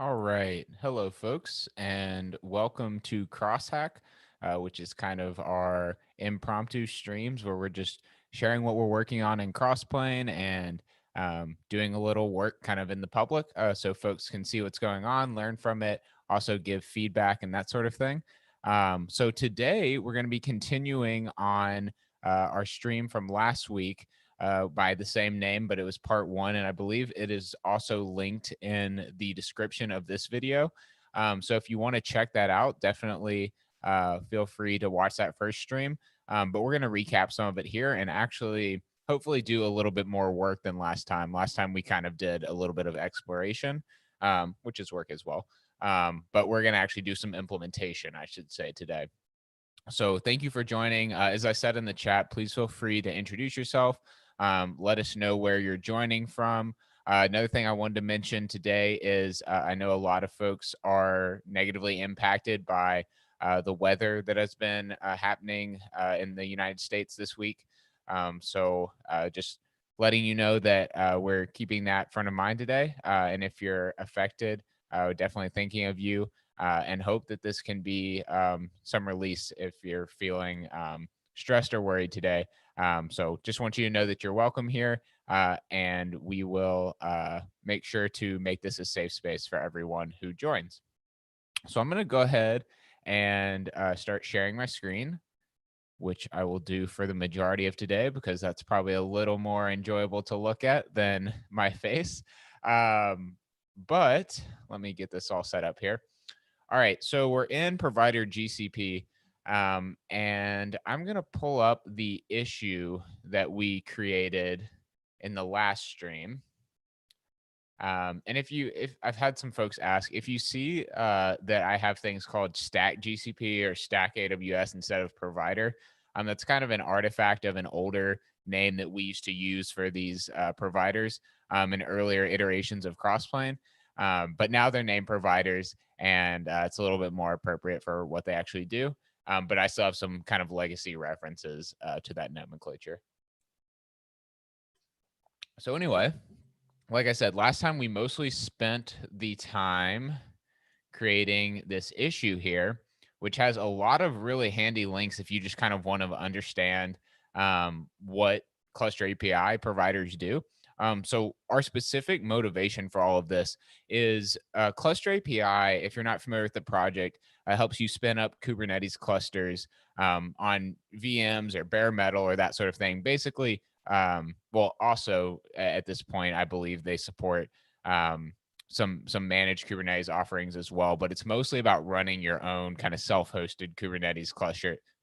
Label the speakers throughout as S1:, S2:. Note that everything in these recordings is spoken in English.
S1: All right. Hello, folks, and welcome to CrossHack, which is kind of our impromptu streams where we're just sharing what we're working on in Crossplane and doing a little work kind of in the public so folks can see what's going on, learn from it, also give feedback and that sort of thing. So today we're going to be continuing on our stream from last week by the same name, but it was part one. And I believe it is also linked in the description of this video. So if you want to check that out, definitely feel free to watch that first stream. But we're going to recap some of it here and actually hopefully do a little bit more work than last time. Last time we kind of did a little bit of exploration, which is work as well. But we're going to actually do some implementation, I should say, today. So thank you for joining. As I said in the chat, please feel free to introduce yourself. Let us know where you're joining from. Another thing I wanted to mention today is I know a lot of folks are negatively impacted by the weather that has been happening in the United States this week. So just letting you know that we're keeping that front of mind today. And if you're affected, definitely thinking of you and hope that this can be some release if you're feeling stressed or worried today. So just want you to know that you're welcome here, and we will make sure to make this a safe space for everyone who joins. So I'm going to go ahead and start sharing my screen, which I will do for the majority of today because that's probably a little more enjoyable to look at than my face. But let me get this all set up here. All right, so we're in provider GCP, and I'm gonna pull up the issue that we created in the last stream. And if I've had some folks ask if you see that I have things called stack GCP or stack AWS instead of provider, that's kind of an artifact of an older name that we used to use for these providers in earlier iterations of Crossplane. But now they're named providers, and it's a little bit more appropriate for what they actually do. But I still have some kind of legacy references to that nomenclature. So anyway, like I said, last time we mostly spent the time creating this issue here, which has a lot of really handy links if you just kind of want to understand what cluster API providers do. So our specific motivation for all of this is cluster API. If you're not familiar with the project, helps you spin up Kubernetes clusters on VMs or bare metal or that sort of thing. Basically, well, also at this point, I believe they support some managed Kubernetes offerings as well, but it's mostly about running your own kind of self-hosted Kubernetes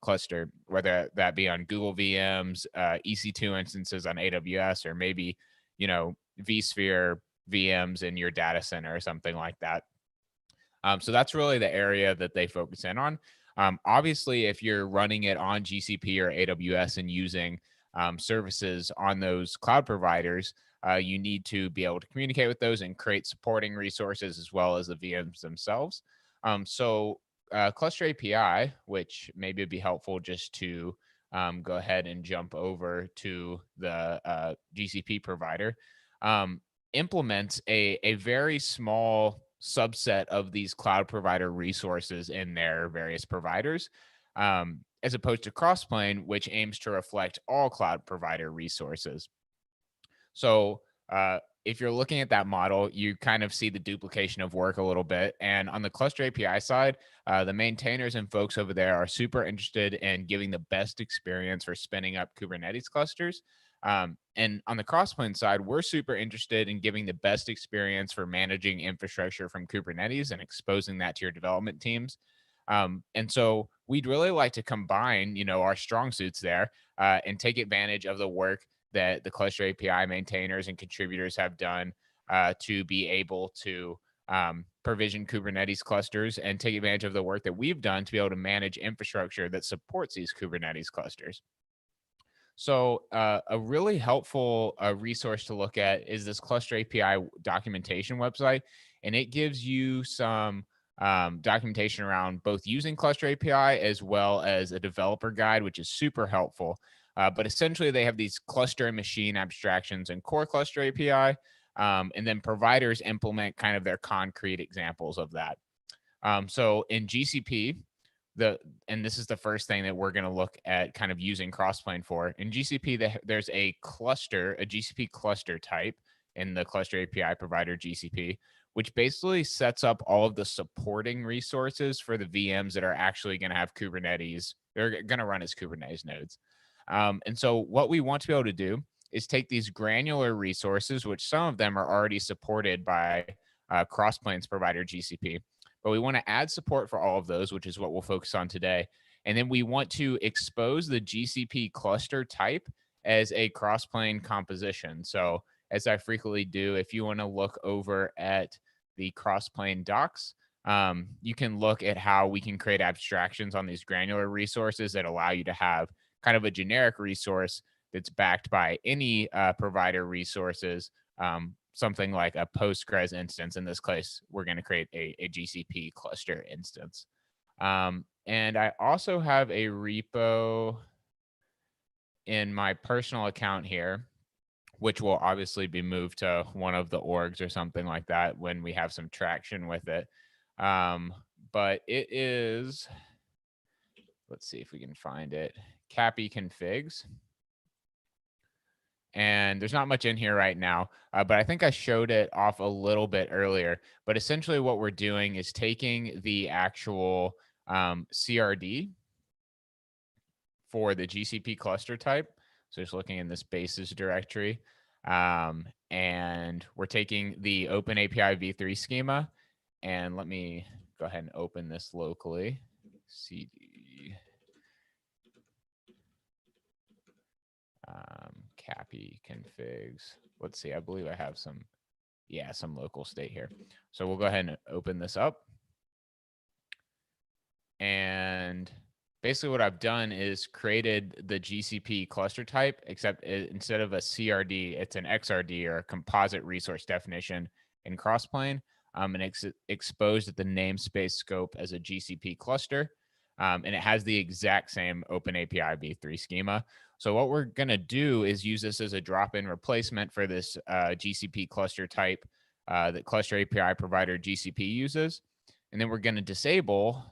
S1: cluster, whether that be on Google VMs, EC2 instances on AWS, or maybe vSphere VMs in your data center or something like that. So that's really the area that they focus in on. Obviously, if you're running it on GCP or AWS and using services on those cloud providers, you need to be able to communicate with those and create supporting resources as well as the VMs themselves. So Cluster API, which maybe would be helpful just to go ahead and jump over to the GCP provider, implements a very small subset of these cloud provider resources in their various providers, as opposed to Crossplane, which aims to reflect all cloud provider resources. So if you're looking at that model, you kind of see the duplication of work a little bit. And on the cluster API side, the maintainers and folks over there are super interested in giving the best experience for spinning up Kubernetes clusters. And on the Crossplane side, we're super interested in giving the best experience for managing infrastructure from Kubernetes and exposing that to your development teams. And so we'd really like to combine, our strong suits there and take advantage of the work that the cluster API maintainers and contributors have done to be able to provision Kubernetes clusters and take advantage of the work that we've done to be able to manage infrastructure that supports these Kubernetes clusters. So a really helpful resource to look at is this cluster API documentation website, and it gives you some documentation around both using cluster API as well as a developer guide, which is super helpful. But essentially, they have these cluster and machine abstractions and core cluster API. And then providers implement kind of their concrete examples of that. So in GCP, and this is the first thing that we're going to look at kind of using Crossplane for. In GCP, there's a cluster, a GCP cluster type in the cluster API provider GCP, which basically sets up all of the supporting resources for the VMs that are actually going to have Kubernetes. They're going to run as Kubernetes nodes. And so what we want to be able to do is take these granular resources, which some of them are already supported by Crossplane's provider GCP, but we want to add support for all of those, which is what we'll focus on today. And then we want to expose the GCP cluster type as a Crossplane composition. So as I frequently do, if you want to look over at the Crossplane docs, you can look at how we can create abstractions on these granular resources that allow you to have kind of a generic resource that's backed by any provider resources, something like a Postgres instance. In this case, we're going to create a GCP cluster instance. And I also have a repo in my personal account here, which will obviously be moved to one of the orgs or something like that when we have some traction with it. But it is, let's see if we can find it, Cappy configs. And there's not much in here right now, but I think I showed it off a little bit earlier. But essentially what we're doing is taking the actual CRD for the GCP cluster type. So just looking in this bases directory. And we're taking the Open API v3 schema. And let me go ahead and open this locally. CD. Cappy configs. Let's see. I believe I have some local state here. So we'll go ahead and open this up. And basically what I've done is created the GCP cluster type, except instead of a CRD, it's an XRD or a composite resource definition in Crossplane. And it's exposed at the namespace scope as a GCP cluster. And it has the exact same Open API v3 schema. So what we're going to do is use this as a drop-in replacement for this GCP cluster type that cluster API provider GCP uses. And then we're going to disable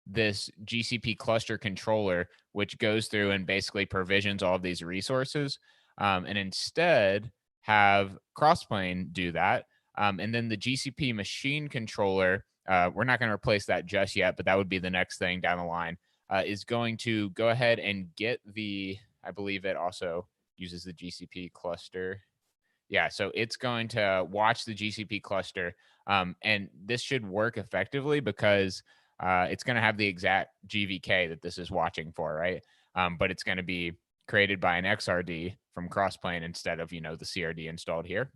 S1: this GCP cluster controller, which goes through and basically provisions all of these resources, and instead have Crossplane do that. And then the GCP machine controller, we're not going to replace that just yet, but that would be the next thing down the line, is going to go ahead and get I believe it also uses the GCP cluster. Yeah, so it's going to watch the GCP cluster, and this should work effectively because it's going to have the exact GVK that this is watching for, right? But it's going to be created by an XRD from Crossplane instead of, the CRD installed here.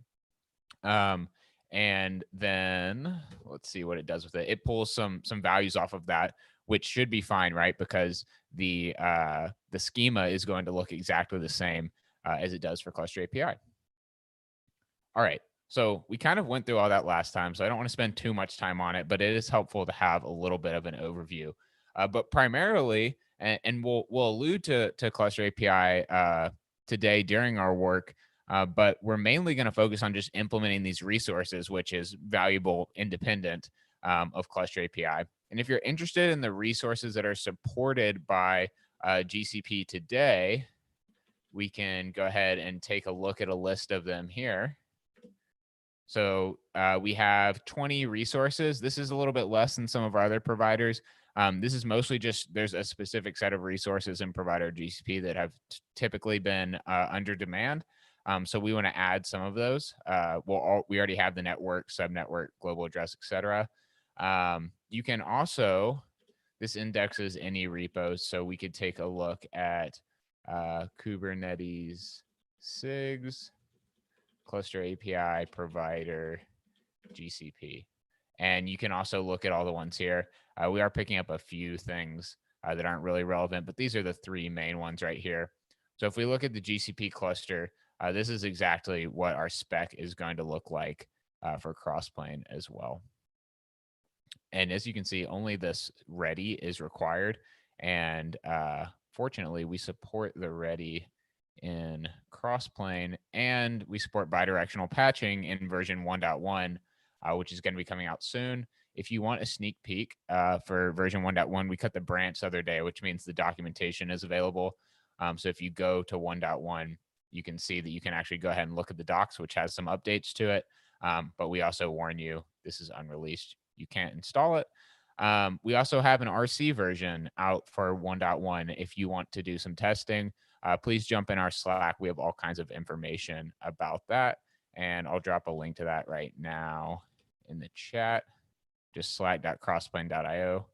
S1: And then let's see what it does with it. It pulls some values off of that, which should be fine, right? Because the schema is going to look exactly the same as it does for Cluster API. All right. So we kind of went through all that last time, so I don't want to spend too much time on it, but it is helpful to have a little bit of an overview. But primarily, and we'll allude to Cluster API today during our work, but we're mainly going to focus on just implementing these resources, which is valuable independent of Cluster API. And if you're interested in the resources that are supported by GCP today, we can go ahead and take a look at a list of them here. So we have 20 resources. This is a little bit less than some of our other providers. This is mostly just there's a specific set of resources in provider GCP that have typically been under demand. So we want to add some of those. We already have the network, subnetwork, global address, etc. You can also, this indexes any repos. So we could take a look at Kubernetes SIGs, Cluster API provider GCP. And you can also look at all the ones here. We are picking up a few things that aren't really relevant, but these are the three main ones right here. So if we look at the GCP cluster, this is exactly what our spec is going to look like for Crossplane as well. And as you can see, only this ready is required. And fortunately, we support the ready in Crossplane, and we support bidirectional patching in version 1.1, which is going to be coming out soon. If you want a sneak peek for version 1.1, we cut the branch the other day, which means the documentation is available. So if you go to 1.1, you can see that you can actually go ahead and look at the docs, which has some updates to it. But we also warn you, this is unreleased. You can't install it. We also have an RC version out for 1.1 if you want to do some testing. Please jump in our Slack. We have all kinds of information about that. And I'll drop a link to that right now in the chat. Just slack.crossplane.io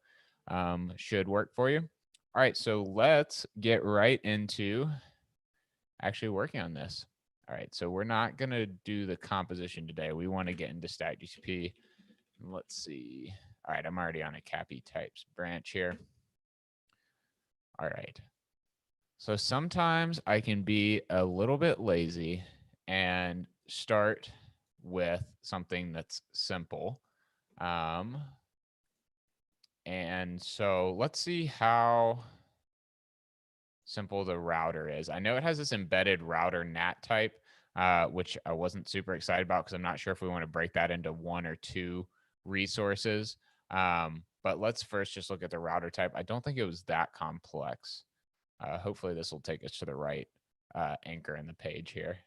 S1: should work for you. All right, so let's get right into actually working on this. All right, so we're not going to do the composition today. We want to get into StackGCP. Let's see. All right, I'm already on a CAPI types branch here. All right. So sometimes I can be a little bit lazy and start with something that's simple. And so let's see how simple the router is. I know it has this embedded router NAT type, which I wasn't super excited about because I'm not sure if we want to break that into one or two resources. But let's first just look at the router type. I don't think it was that complex. Hopefully this will take us to the right anchor in the page here.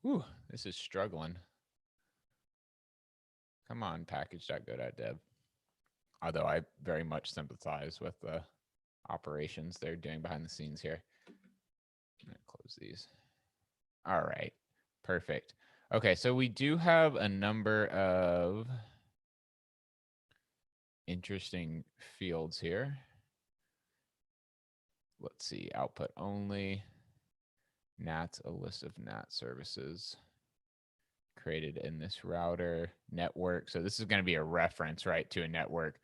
S1: Ooh, this is struggling. Come on, package.go.dev. Although I very much sympathize with the operations they're doing behind the scenes here. I'm gonna close these. All right, perfect. Okay, so we do have a number of interesting fields here. Let's see, output only, NAT's a list of NAT services created in this router, network. So this is going to be a reference, right, to a network.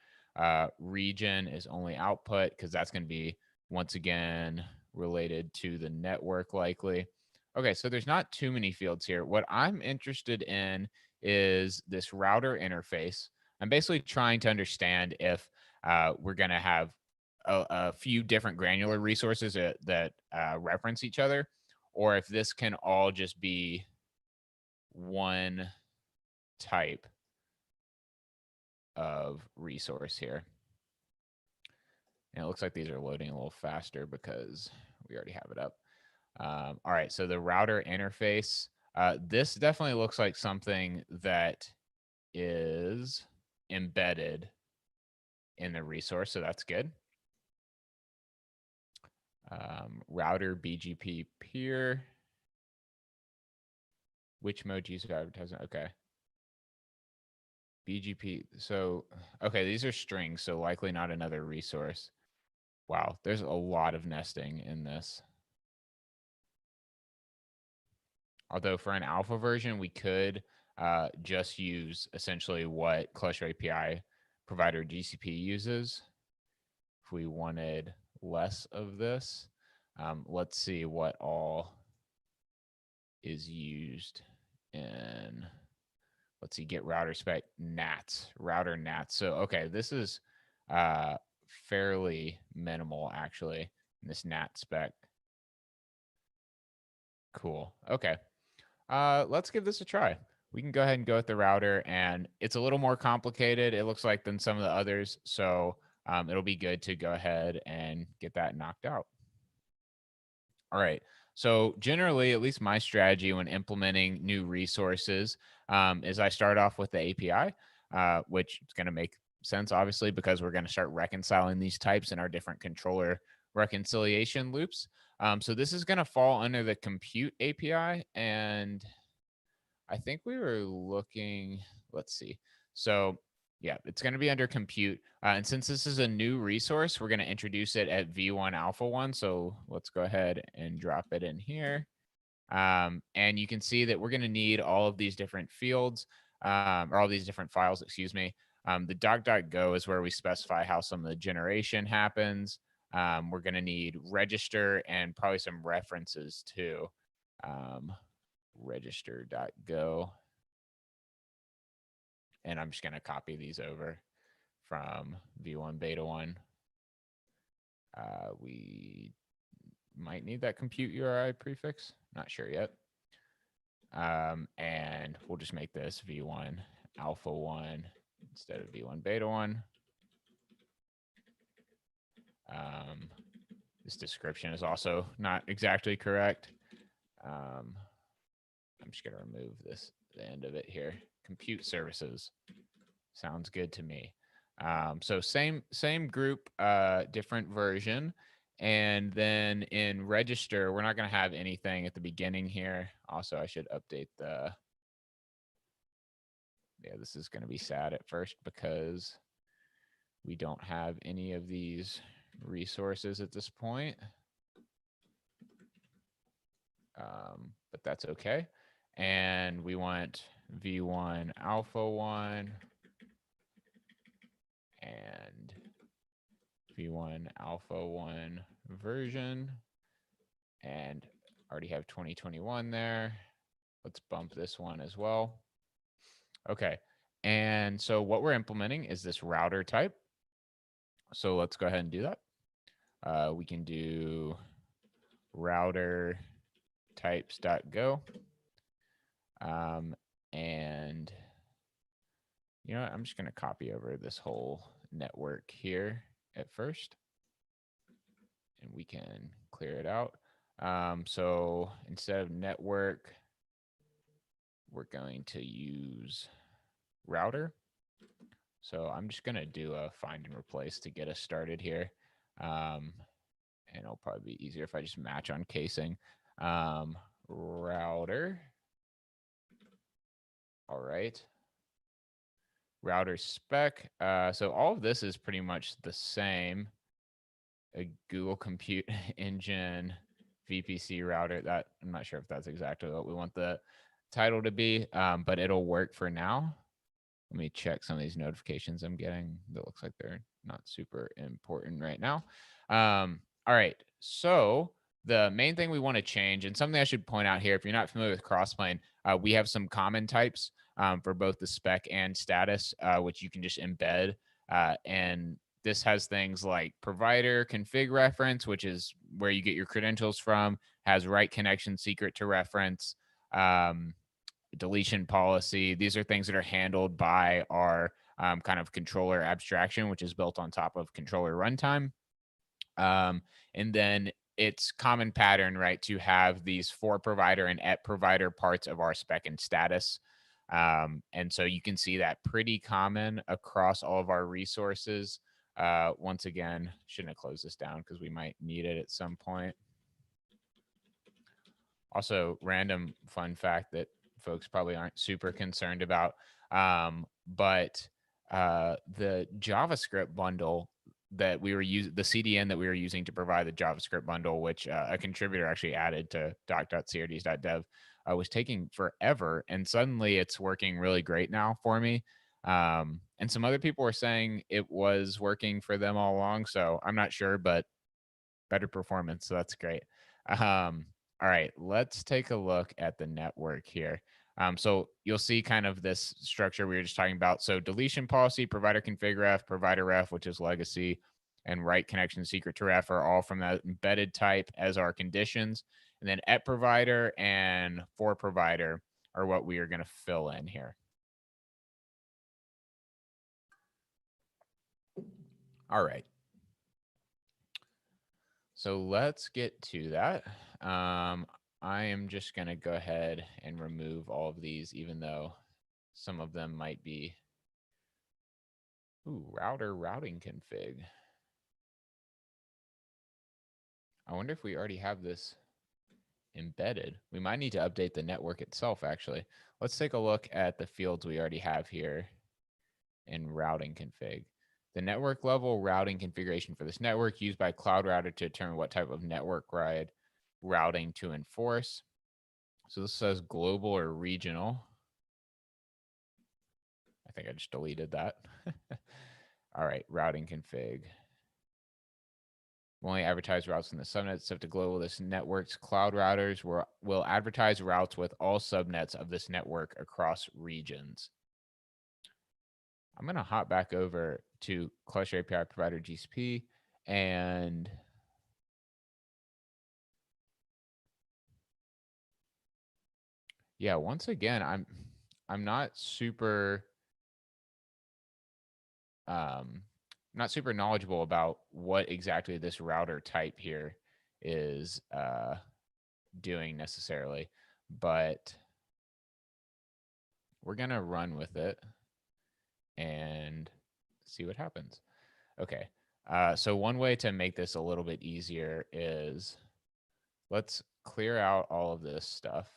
S1: Region is only output because that's going to be, once again, related to the network likely. Okay, so there's not too many fields here. What I'm interested in is this router interface. I'm basically trying to understand if we're going to have a few different granular resources that reference each other, or if this can all just be one type of resource here. And it looks like these are loading a little faster because we already have it up. All right, so the router interface. This definitely looks like something that is embedded in the resource, so that's good. Router BGP peer. Which mode user advertisement? Okay. BGP. So, okay, these are strings, so likely not another resource. Wow, there's a lot of nesting in this. Although for an alpha version, we could just use essentially what Closure API provider GCP uses. If we wanted less of this, let's see what all is used in, let's see, get router spec NATs, router NATs. So, okay, this is fairly minimal actually in this NAT spec. Cool. Okay. Let's give this a try. We can go ahead and go with the router, and it's a little more complicated, it looks like, than some of the others. So it'll be good to go ahead and get that knocked out. All right. So generally, at least my strategy when implementing new resources is I start off with the API, which is going to make sense, obviously, because we're going to start reconciling these types in our different controller reconciliation loops. So this is going to fall under the compute API. And I think we were looking, let's see. So yeah, it's going to be under compute. And since this is a new resource, we're going to introduce it at V1 Alpha 1. So let's go ahead and drop it in here. And you can see that we're going to need all of these different fields, or all these different files, excuse me. The doc.go is where we specify how some of the generation happens. We're going to need register and probably some references too. Register.go. And I'm just going to copy these over from V1 Beta 1. We might need that compute URI prefix. Not sure yet. And we'll just make this v1 alpha 1 instead of v1 beta 1. This description is also not exactly correct. I'm just going to remove the end of it here. Compute services. Sounds good to me. So same group, different version. And then in register, we're not going to have anything at the beginning here. Also, I should update this is going to be sad at first because we don't have any of these resources at this point. But that's okay. And we want v1 alpha 1 and v1 alpha 1 version, and already have 2021 there. Let's bump this one as well. Okay. And so what we're implementing is this router type. So let's go ahead and do that. We can do router types.go. And you know what? I'm just going to copy over this whole network here at first, and we can clear it out. So instead of network, we're going to use router. So I'm just going to do a find and replace to get us started here. And it'll probably be easier if I just match on casing. Router. All right. Router spec. So all of this is pretty much the same. A Google Compute Engine VPC router. That I'm not sure if that's exactly what we want the title to be, but it'll work for now. Let me check some of these notifications I'm getting. That looks like they're not super important right now. All right. So the main thing we want to change, and something I should point out here, if you're not familiar with Crossplane, we have some common types for both the spec and status, which you can just embed. And this has things like provider config reference, which is where you get your credentials from, has write connection secret to reference, deletion policy. These are things that are handled by our kind of controller abstraction, which is built on top of controller runtime. And then it's common pattern, right, to have these for provider and at provider parts of our spec and status. And so you can see that pretty common across all of our resources. Once again, shouldn't have closed this down because we might need it at some point. Also, random fun fact that folks probably aren't super concerned about, but the JavaScript bundle that we were using, the CDN that we were using to provide the JavaScript bundle, which a contributor actually added to doc.crds.dev, was taking forever, and suddenly it's working really great now for me. And some other people were saying it was working for them all along, so I'm not sure, but better performance, so that's great. All right, let's take a look at the network here. So you'll see kind of this structure we were just talking about. So deletion policy, provider config ref, provider ref, which is legacy, and write connection secret to ref are all from that embedded type as our conditions. And then at provider and for provider are what we are going to fill in here. All right. So let's get to that. I am just going to go ahead and remove all of these, even though some of them might be. Ooh, router routing config. I wonder if we already have this embedded. We might need to update the network itself, actually. Let's take a look at the fields we already have here in routing config. The network level routing configuration for this network used by Cloud Router to determine what type of network wide routing to enforce. So this says global or regional. I think I just deleted that. All right, routing config. We'll only advertise routes in the subnets set to global. This network's cloud routers will advertise routes with all subnets of this network across regions. I'm going to hop back over to Cluster API Provider GCP, And yeah, once again, I'm um not super knowledgeable about what exactly this router type here is doing necessarily, but we're gonna run with it and see what happens. Okay. So one way to make this a little bit easier is let's clear out all of this stuff.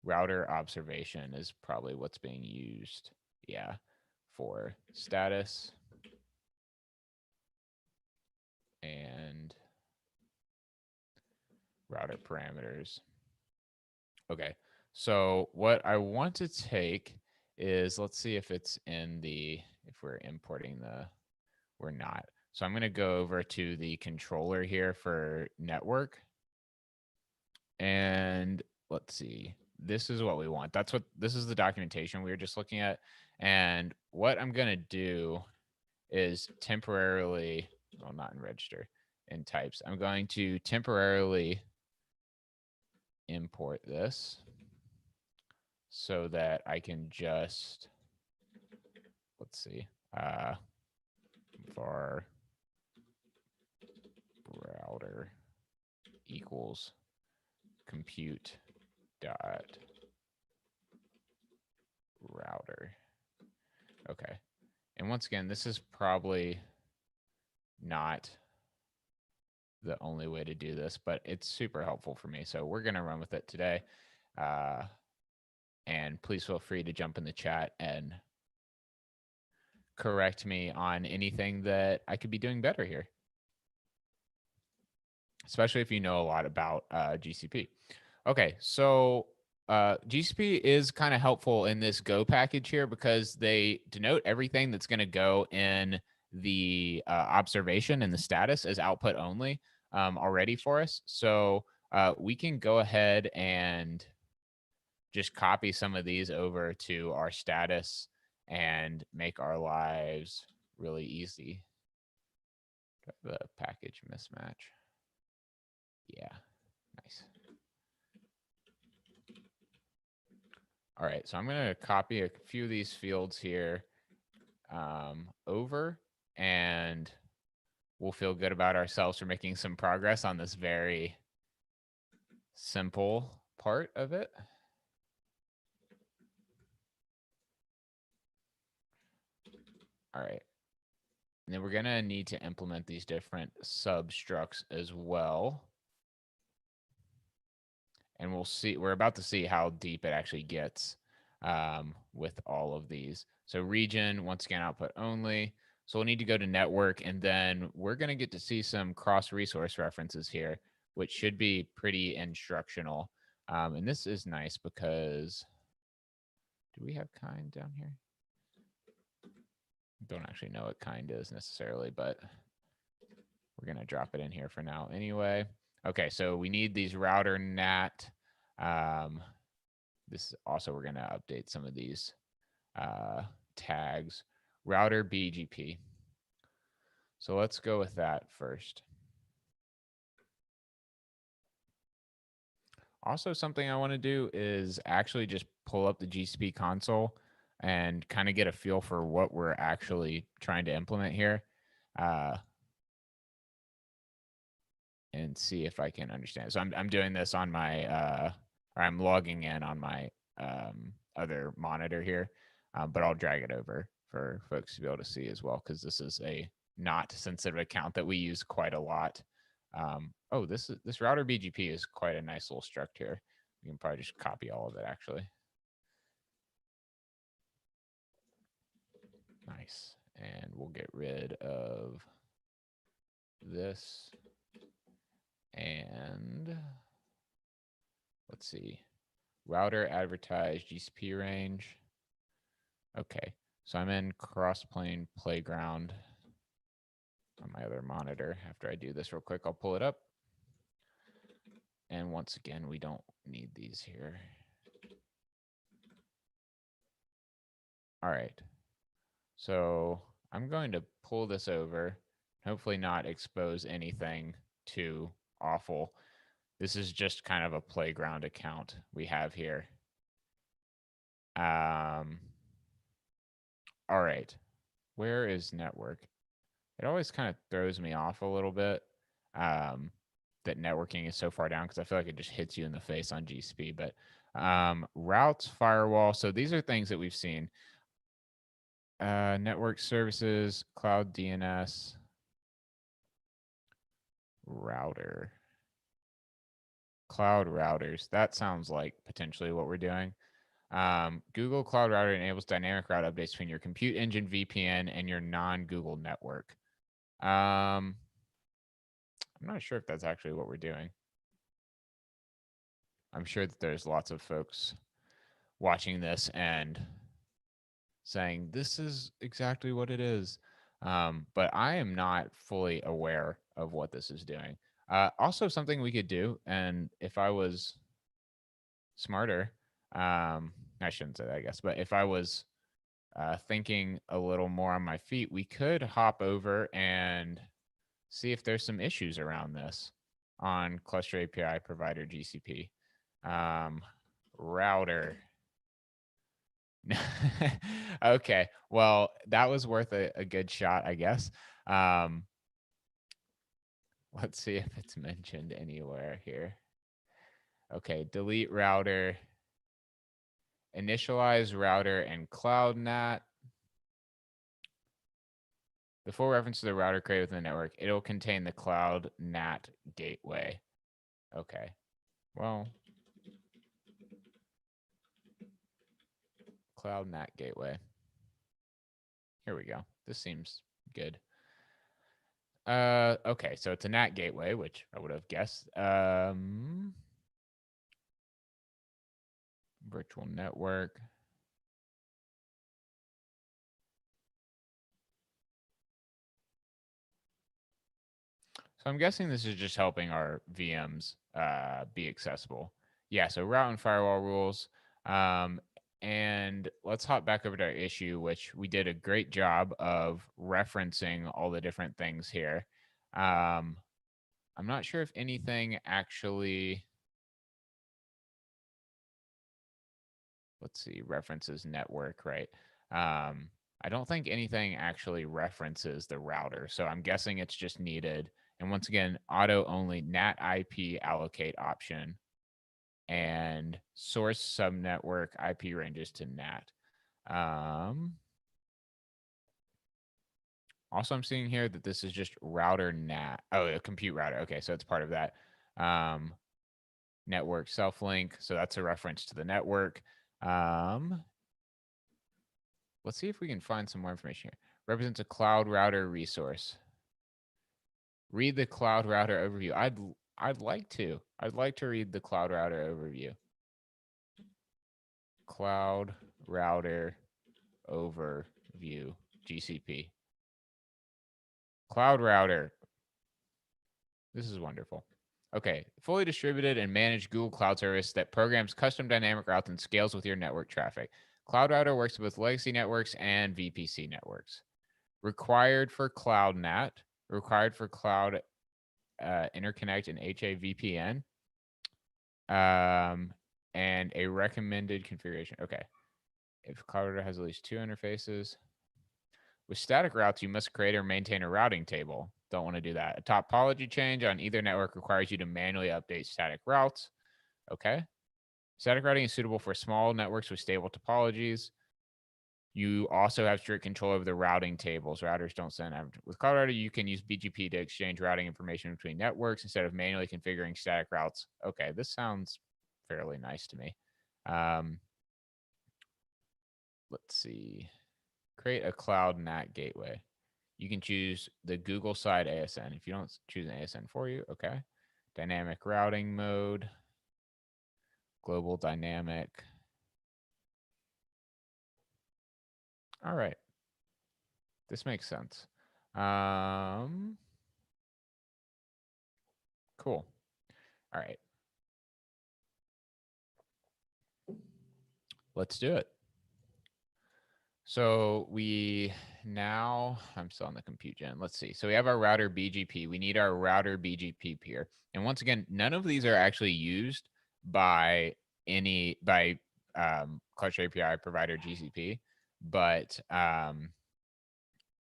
S1: Router observation is probably what's being used. Yeah. For status and router parameters. Okay. So what I want to take is, let's see if it's in the, if we're importing the, we're not. So I'm going to go over to the controller here for network. And let's see, this is what we want. This is the documentation we were just looking at. And what I'm going to do is temporarily, well, not in register, in types, I'm going to temporarily import this so that I can just, let's see, var router equals compute dot router. Okay. And once again, this is probably not the only way to do this, but it's super helpful for me. So we're going to run with it today. And please feel free to jump in the chat and correct me on anything that I could be doing better here, especially if you know a lot about GCP. Okay, so GCP is kind of helpful in this Go package here because they denote everything that's going to go in the observation and the status as output only already for us. So we can go ahead and just copy some of these over to our status and make our lives really easy. The package mismatch. Yeah, nice. All right, so I'm going to copy a few of these fields here over, and we'll feel good about ourselves for making some progress on this very simple part of it. All right. And then we're going to need to implement these different substructs as well. And we'll see, we're about to see how deep it actually gets with all of these. So region, once again, output only. So we'll need to go to network, and then we're going to get to see some cross-resource references here, which should be pretty instructional. And this is nice because, do we have kind down here? Don't actually know what kind is necessarily, but we're going to drop it in here for now anyway. Okay, so we need these router NAT. This is also, we're going to update some of these tags. Router BGP. So let's go with that first. Also, something I want to do is actually just pull up the GCP console and kind of get a feel for what we're actually trying to implement here. And see if I can understand. So I'm doing this on my, or I'm logging in on my other monitor here, but I'll drag it over for folks to be able to see as well, because this is a not sensitive account that we use quite a lot. Oh, this router BGP is quite a nice little struct here. We can probably just copy all of it actually. Nice. And we'll get rid of this. And let's see. Router advertised GCP range. Okay, so I'm in Crossplane Playground on my other monitor. After I do this real quick, I'll pull it up. And once again, we don't need these here. All right. So I'm going to pull this over, hopefully not expose anything too awful. This is just kind of a playground account we have here. All right. Where is network? It always kind of throws me off a little bit that networking is so far down because I feel like it just hits you in the face on GCP. But routes, firewall. So these are things that we've seen. Network services, cloud DNS, router, cloud routers. That sounds like potentially what we're doing. Google Cloud Router enables dynamic route updates between your compute engine VPN and your non-Google network. I'm not sure if that's actually what we're doing. I'm sure that there's lots of folks watching this and saying this is exactly what it is. But I am not fully aware of what this is doing. Also, something we could do, and if I was smarter, I shouldn't say that, I guess, but if I was thinking a little more on my feet, we could hop over and see if there's some issues around this on Cluster API Provider GCP. Router. Okay, well, that was worth a good shot, I guess. Let's see if it's mentioned anywhere here. Okay, delete router, initialize router and cloud NAT. The full reference to the router created within the network, it'll contain the cloud NAT gateway. Okay, well, cloud NAT gateway. Here we go. This seems good. Okay, so it's a NAT gateway, which I would have guessed. Virtual network. So I'm guessing this is just helping our VMs be accessible. Yeah, so route and firewall rules. And let's hop back over to our issue, which we did a great job of referencing all the different things here. I'm not sure if anything actually, let's see, references network, right? I don't think anything actually references the router. So I'm guessing it's just needed. And once again, auto only NAT IP allocate option and source subnetwork IP ranges to NAT. Also, I'm seeing here that this is just router NAT. Oh, a compute router. Okay, so it's part of that. Network self-link. So that's a reference to the network. Let's see if we can find some more information here. Represents a cloud router resource. Read the cloud router overview. I'd like to. I'd like to read the cloud router overview. Cloud router overview GCP. Cloud router. This is wonderful. Okay, fully distributed and managed Google Cloud Service that programs custom dynamic routes and scales with your network traffic. Cloud Router works with legacy networks and VPC networks. Required for Cloud NAT, required for Cloud Interconnect and HAVPN, and a recommended configuration. Okay, if Cloud Router has at least 2 interfaces. With static routes, you must create or maintain a routing table. Don't want to do that. A topology change on either network requires you to manually update static routes. Okay. Static routing is suitable for small networks with stable topologies. You also have strict control over the routing tables. Routers don't send average. With Cloud Router, you can use BGP to exchange routing information between networks instead of manually configuring static routes. Okay, this sounds fairly nice to me. Let's see. Create a cloud NAT gateway. You can choose the Google side ASN. If you don't choose an ASN for you, okay. Dynamic routing mode, global dynamic. All right. This makes sense. Cool. All right. Let's do it. So we now I'm still on the compute gen. Let's see. So we have our router BGP. We need our router BGP peer. And once again, none of these are actually used by Clutch API provider GCP, but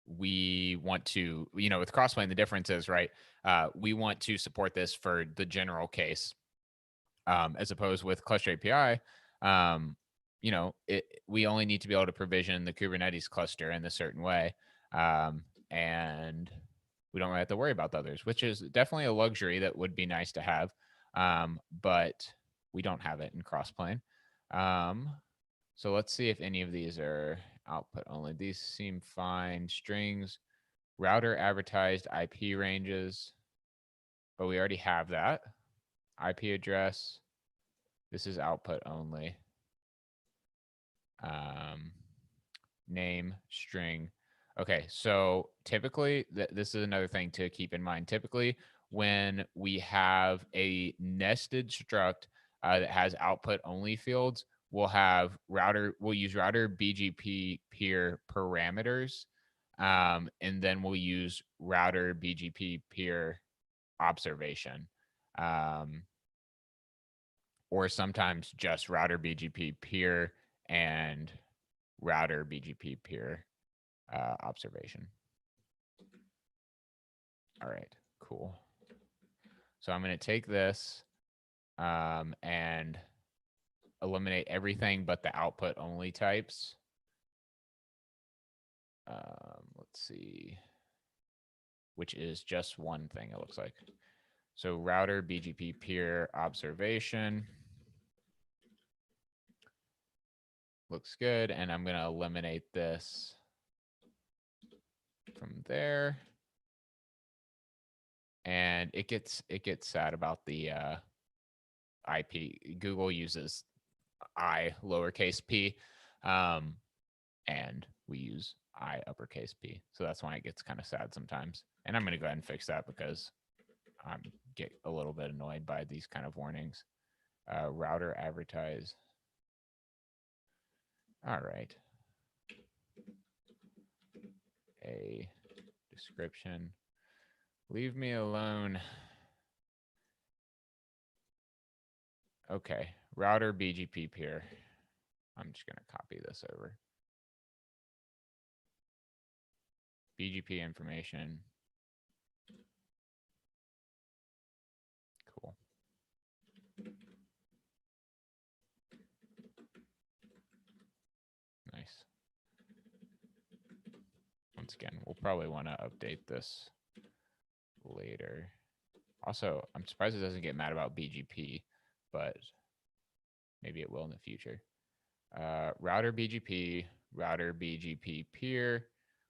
S1: we want to, with Crossplane, the difference is, right, we want to support this for the general case, as opposed with Clutch API. We only need to be able to provision the Kubernetes cluster in a certain way, and we don't really have to worry about the others, which is definitely a luxury that would be nice to have, but we don't have it in Crossplane. So let's see if any of these are output only. These seem fine. Strings, router advertised IP ranges, but we already have that. IP address. This is output only. Name, string. Okay, so typically, this is another thing to keep in mind. Typically, when we have a nested struct that has output only fields, we'll use router BGP peer parameters, and then we'll use router BGP peer observation, or sometimes just router BGP peer and router BGP peer observation. All right, cool. So I'm going to take this and eliminate everything but the output only types. Let's see, which is just one thing, it looks like. So router BGP peer observation. Looks good. And I'm going to eliminate this from there. And it gets sad about the IP. Google uses I lowercase p, and we use I uppercase p. So that's why it gets kind of sad sometimes. And I'm going to go ahead and fix that because I get a little bit annoyed by these kind of warnings. Router advertise. All right. A description. Leave me alone. Okay, router BGP peer. I'm just going to copy this over. BGP information. Cool. Nice. Once again, we'll probably want to update this later. Also, I'm surprised it doesn't get mad about BGP, but maybe it will in the future. Router BGP peer,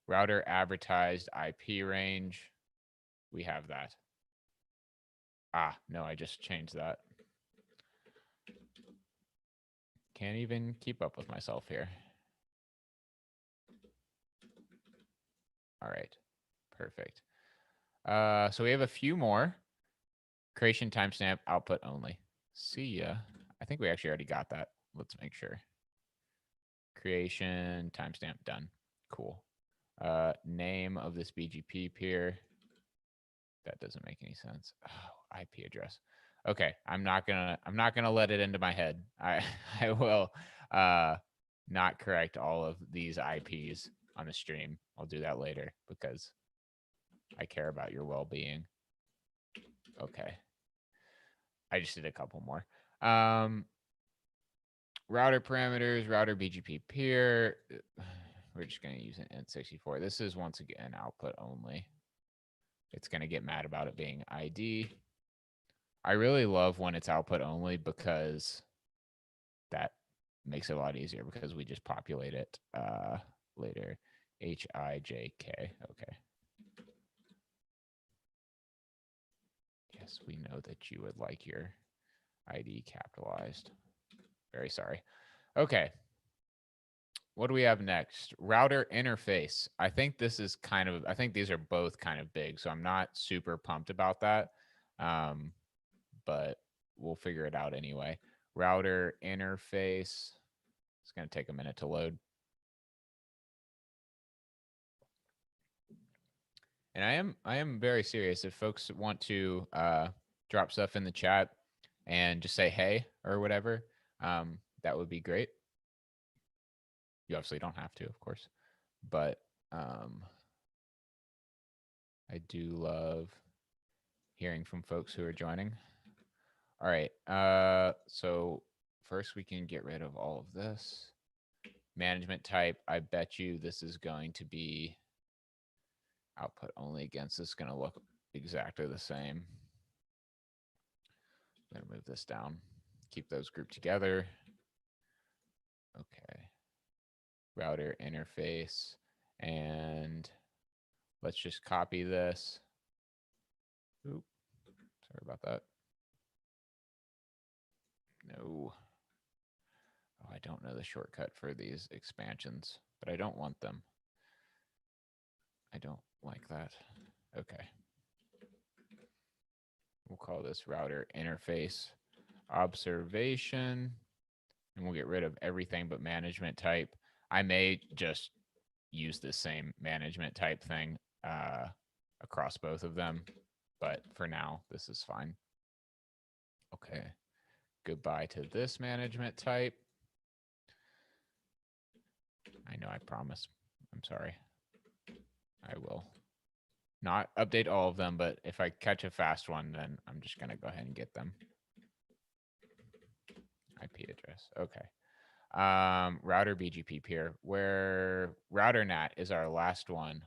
S1: router advertised IP range. We have that. No, I just changed that. Can't even keep up with myself here. All right, perfect. So we have a few more. Creation timestamp, output only. See ya. I think we actually already got that. Let's make sure. Creation timestamp done. Cool. Name of this BGP peer. That doesn't make any sense. Oh, IP address. Okay, I'm not gonna let it into my head. I will not correct all of these IPs on a stream. I'll do that later because I care about your well-being. Okay. I just did a couple more. Router parameters, router BGP peer. We're just going to use an N64. This is once again output only. It's going to get mad about it being ID. I really love when it's output only because that makes it a lot easier because we just populate it later. HIJK. Okay. Yes, we know that you would like your ID capitalized. Very sorry. Okay. What do we have next? Router interface. I think these are both kind of big, so I'm not super pumped about that. But we'll figure it out anyway. Router interface. It's going to take a minute to load. And I am very serious. If folks want to drop stuff in the chat and just say hey or whatever, that would be great. You obviously don't have to, of course, but I do love hearing from folks who are joining. All right. So first we can get rid of all of this. Management type, I bet you this is going to be output only against. This is going to look exactly the same. I'm going to move this down. Keep those grouped together. Okay. Router interface. And let's just copy this. Oop. Sorry about that. No. Oh, I don't know the shortcut for these expansions, but I don't want them. I don't like that. Okay. We'll call this router interface observation, and we'll get rid of everything but management type. I may just use the same management type thing across both of them, but for now, this is fine. Okay. Goodbye to this management type. I know, I promise. I'm sorry. I will not update all of them, but if I catch a fast one, then I'm just going to go ahead and get them. IP address. Okay. Router BGP peer, where router NAT is our last one.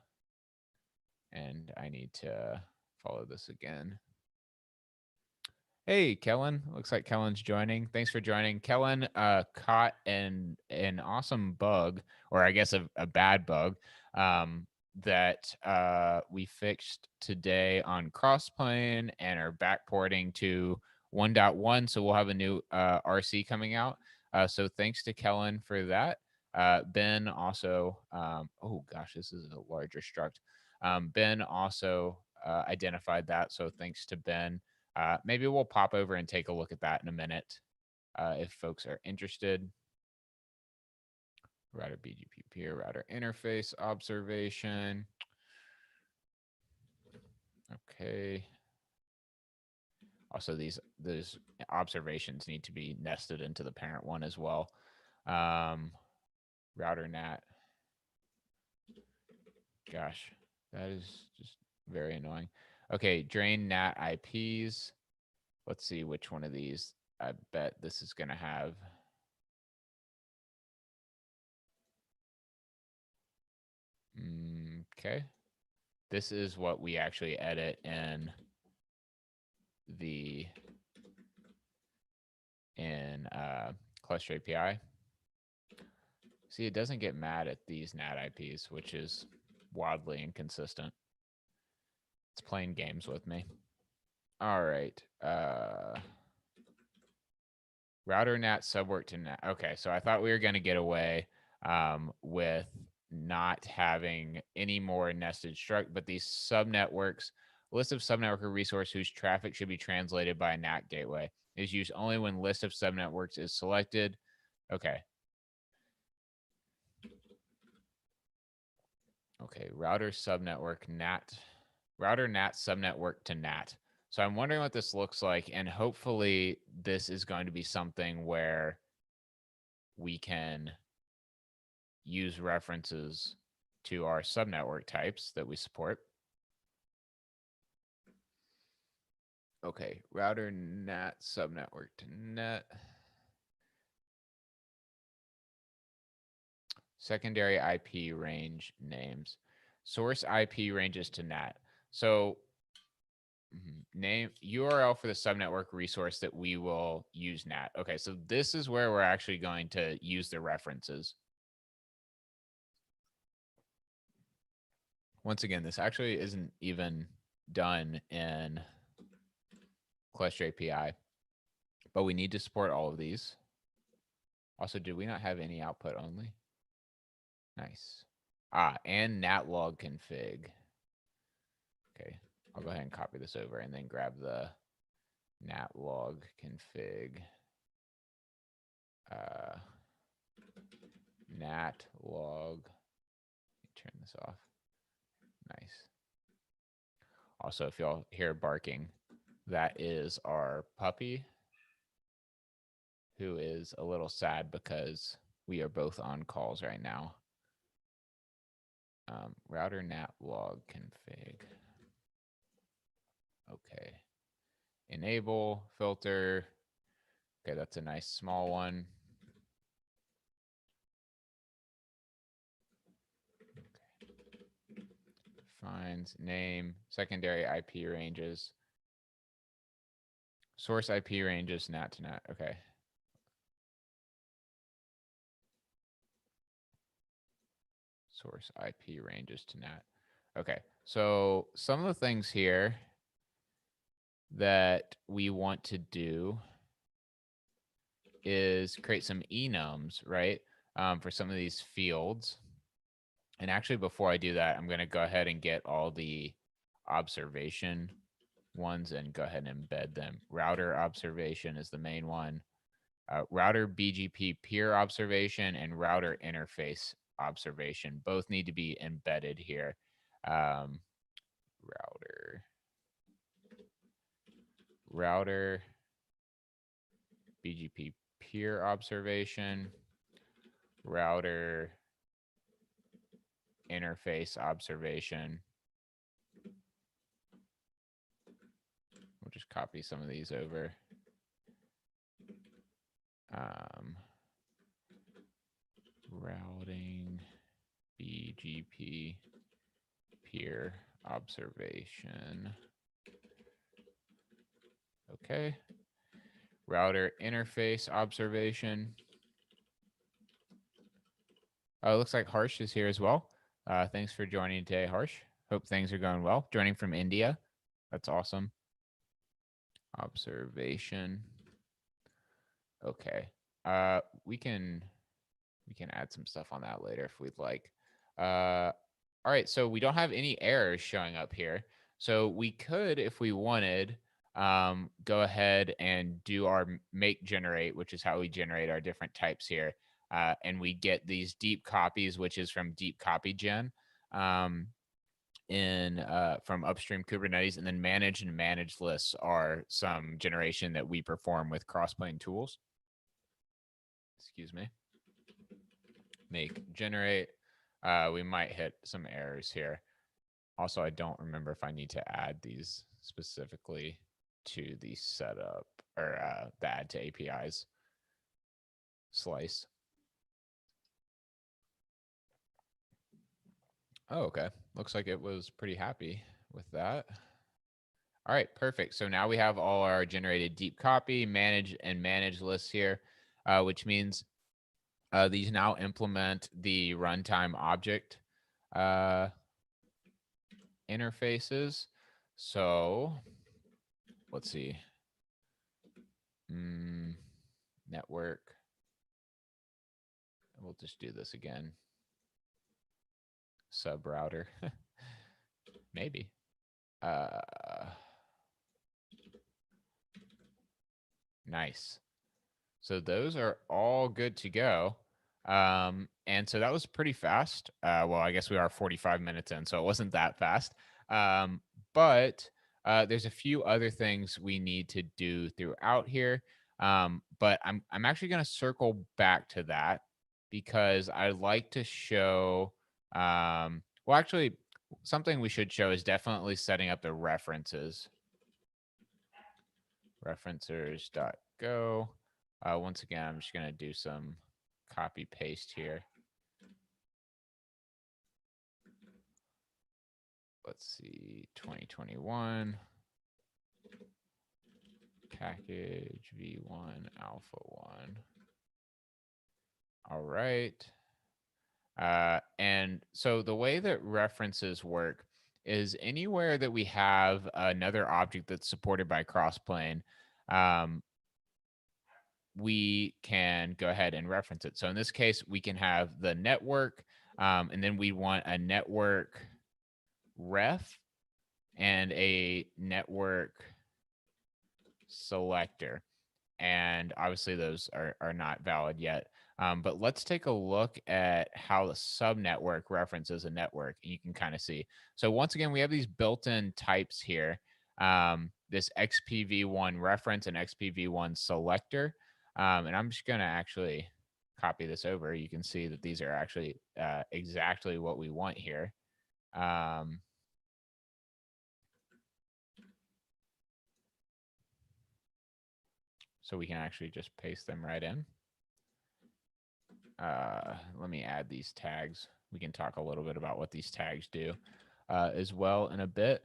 S1: And I need to follow this again. Hey, Kellen. Looks like Kellen's joining. Thanks for joining. Kellen caught an awesome bug, or I guess a bad bug, that we fixed today on Crossplane and are backporting to 1.1. So we'll have a new RC coming out. So thanks to Kellen for that. Ben also, oh gosh, this is a larger struct. Ben also identified that. So thanks to Ben. Maybe we'll pop over and take a look at that in a minute if folks are interested. Router BGP peer, router interface observation. Okay. Also, these observations need to be nested into the parent one as well. Router NAT. Gosh, that is just very annoying. Okay, drain NAT IPs. Let's see which one of these. I bet this is going to have. Okay. This is what we actually edit in the Cluster API. See, it doesn't get mad at these NAT IPs, which is wildly inconsistent. It's playing games with me. All right. Router NAT subwork to NAT. Okay, so I thought we were going to get away with not having any more nested struct, but these subnetworks, list of subnetwork resource whose traffic should be translated by a NAT gateway is used only when list of subnetworks is selected. Okay. Okay, router subnetwork NAT, router NAT subnetwork to NAT. So I'm wondering what this looks like, and hopefully this is going to be something where we can use references to our subnetwork types that we support. Okay, router NAT subnetwork to NAT. Secondary IP range names. Source IP ranges to NAT. So name URL for the subnetwork resource that we will use NAT. Okay, so this is where we're actually going to use the references. Once again, this actually isn't even done in Cluster API, but we need to support all of these. Also, did we not have any output only? Nice. And natlog config. Okay, I'll go ahead and copy this over and then grab the natlog config. Natlog. Turn this off. Nice. Also, if y'all hear barking, that is our puppy, who is a little sad because we are both on calls right now. Router nat log config. Okay. Enable filter. Okay, that's a nice small one. Okay. Defines name, secondary IP ranges, source IP ranges, NAT to NAT. Okay. Source IP ranges to NAT. Okay, so some of the things here that we want to do is create some enums, right, for some of these fields. And actually, before I do that, I'm going to go ahead and get all the observation ones and go ahead and embed them. Router observation is the main one. Router BGP peer observation and router interface observation both need to be embedded here. Router BGP peer observation, router interface observation. We'll just copy some of these over. Routing BGP peer observation. Okay. Router interface observation. Oh, it looks like Harsh is here as well. Thanks for joining today, Harsh. Hope things are going well. Joining from India. That's awesome. Observation. Okay. We can add some stuff on that later if we'd like. All right, so we don't have any errors showing up here. So we could, if we wanted, go ahead and do our make generate, which is how we generate our different types here. And we get these deep copies, which is from deep copy gen from upstream Kubernetes, and then manage and managed lists are some generation that we perform with Crossplane tools. Excuse me. Make generate. We might hit some errors here. Also, I don't remember if I need to add these specifically to the setup or the add to APIs slice. Oh, okay. Looks like it was pretty happy with that. All right, perfect. So now we have all our generated deep copy, manage, and manage lists here, which means these now implement the runtime object interfaces. So let's see. Network. We'll just do this again. Sub router. Maybe. Nice. So those are all good to go. And so that was pretty fast. Well, I guess we are 45 minutes in, so it wasn't that fast. But there's a few other things we need to do throughout here. But I'm actually going to circle back to that because I'd like to show. Well, actually, something we should show is definitely setting up the references. Referencers.go. Once again, I'm just going to do some copy paste here. Let's see, 2021 package v1 alpha 1. All right. And so the way that references work is anywhere that we have another object that's supported by Crossplane, we can go ahead and reference it. So in this case, we can have the network, and then we want a network ref and a network selector. And obviously those are not valid yet. But let's take a look at how the subnetwork references a network, and you can kind of see. So once again, we have these built-in types here. This XPV1 reference and XPV1 selector. And I'm just going to actually copy this over. You can see that these are actually exactly what we want here. So we can actually just paste them right in. Let me add these tags. We can talk a little bit about what these tags do as well in a bit.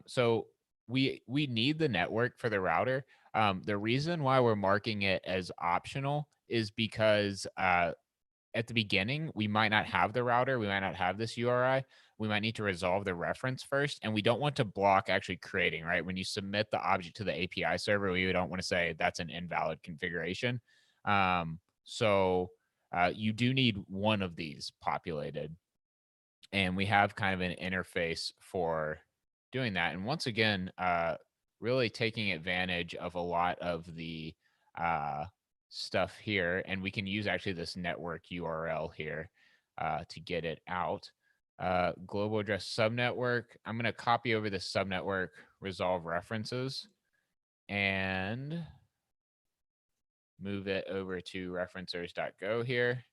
S1: So we need the network for the router. The reason why we're marking it as optional is because at the beginning, we might not have the router. We might not have this URI. We might need to resolve the reference first. And we don't want to block actually creating, right? When you submit the object to the API server, we don't want to say that's an invalid configuration. So you do need one of these populated. And we have kind of an interface for doing that. And once again, really taking advantage of a lot of the stuff here. And we can use actually this network URL here to get it out. Global address subnetwork. I'm going to copy over the subnetwork resolve references and move it over to referencers.go here.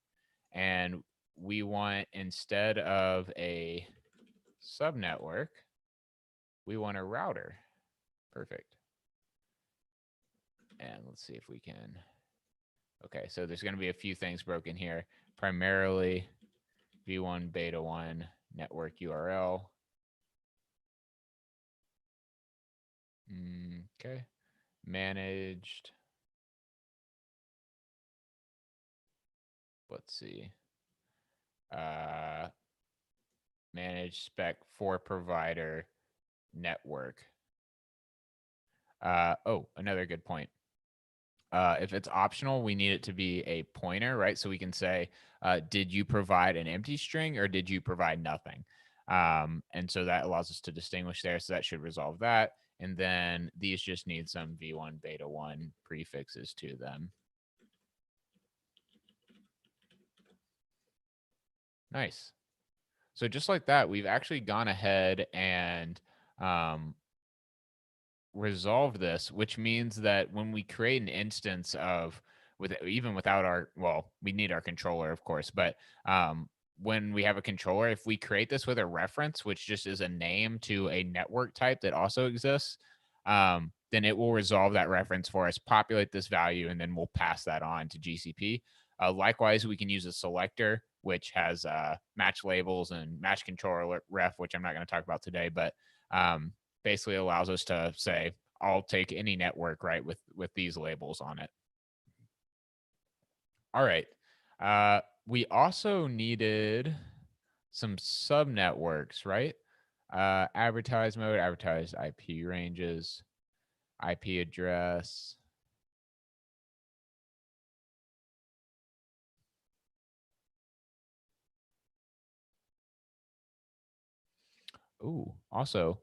S1: And we want, instead of a subnetwork, we want a router. Perfect. And let's see if we can. Okay, so there's going to be a few things broken here. Primarily v1 beta 1 network URL. Okay. Managed. Let's see. Managed spec for provider network. Oh, another good point. If it's optional, we need it to be a pointer, right? So we can say, did you provide an empty string or did you provide nothing? And so that allows us to distinguish there. So that should resolve that. And then these just need some v1 beta 1 prefixes to them. Nice. So just like that, we've actually gone ahead and resolve this, which means that when we create an instance of even without our, well, we need our controller, of course, but when we have a controller, if we create this with a reference, which just is a name to a network type that also exists, then it will resolve that reference for us, populate this value, and then we'll pass that on to GCP. Likewise, we can use a selector, which has match labels and match controller ref, which I'm not going to talk about today, but basically allows us to say, I'll take any network, right, with these labels on it. All right. We also needed some subnetworks, right? Advertise mode, advertise IP ranges, IP address. Ooh, also,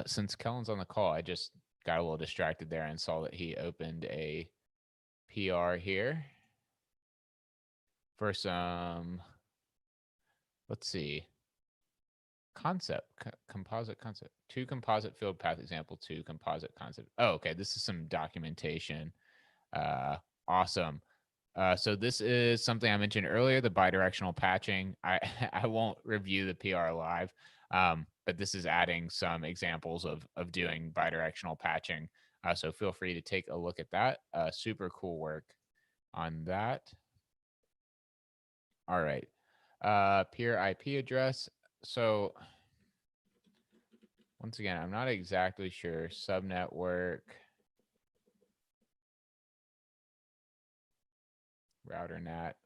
S1: since Kellen's on the call, I just got a little distracted there and saw that he opened a PR here for some, let's see, composite concept, to composite field path example, to composite concept. Oh, okay. This is some documentation. Awesome. So this is something I mentioned earlier, the bidirectional patching. I I won't review the PR live, but this is adding some examples of doing bidirectional patching. So feel free to take a look at that. Super cool work on that. All right. Peer IP address. So once again, I'm not exactly sure. Subnetwork, router NAT.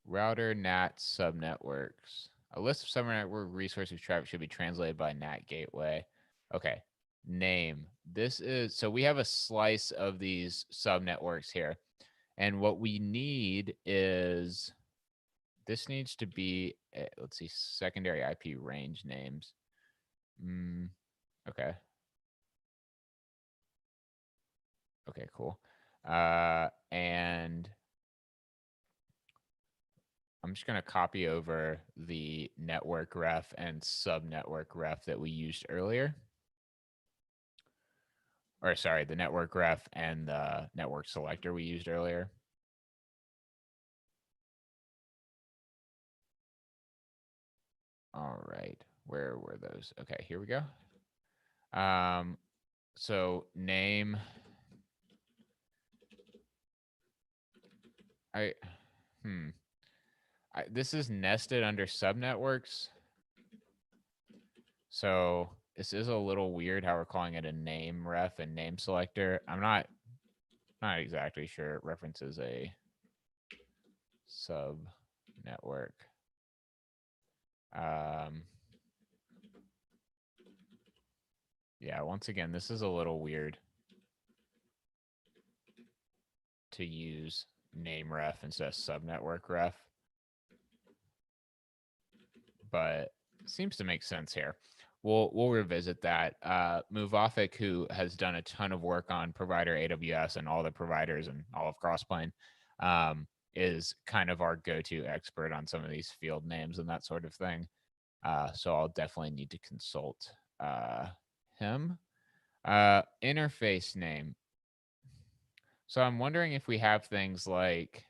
S1: Router NAT subnetworks. A list of subnetwork resources traffic should be translated by NAT gateway. Okay. Name. This is, so we have a slice of these subnetworks here. And what we need is, this needs to be, let's see, secondary IP range names. Okay. Okay, cool. And I'm just going to copy over the network ref and subnetwork ref that we used earlier. Or sorry, the network ref and the network selector we used earlier. All right, where were those? Okay, here we go. So name, I, hmm, this is nested under subnetworks. So this is a little weird how we're calling it a name ref and name selector. I'm not exactly sure it references a sub network. Yeah, once again, this is a little weird to use name ref instead of sub network ref, but seems to make sense here. We'll revisit that. Muvafiq, who has done a ton of work on provider AWS and all the providers and all of Crossplane, is kind of our go-to expert on some of these field names and that sort of thing. So I'll definitely need to consult him. Interface name. So I'm wondering if we have things like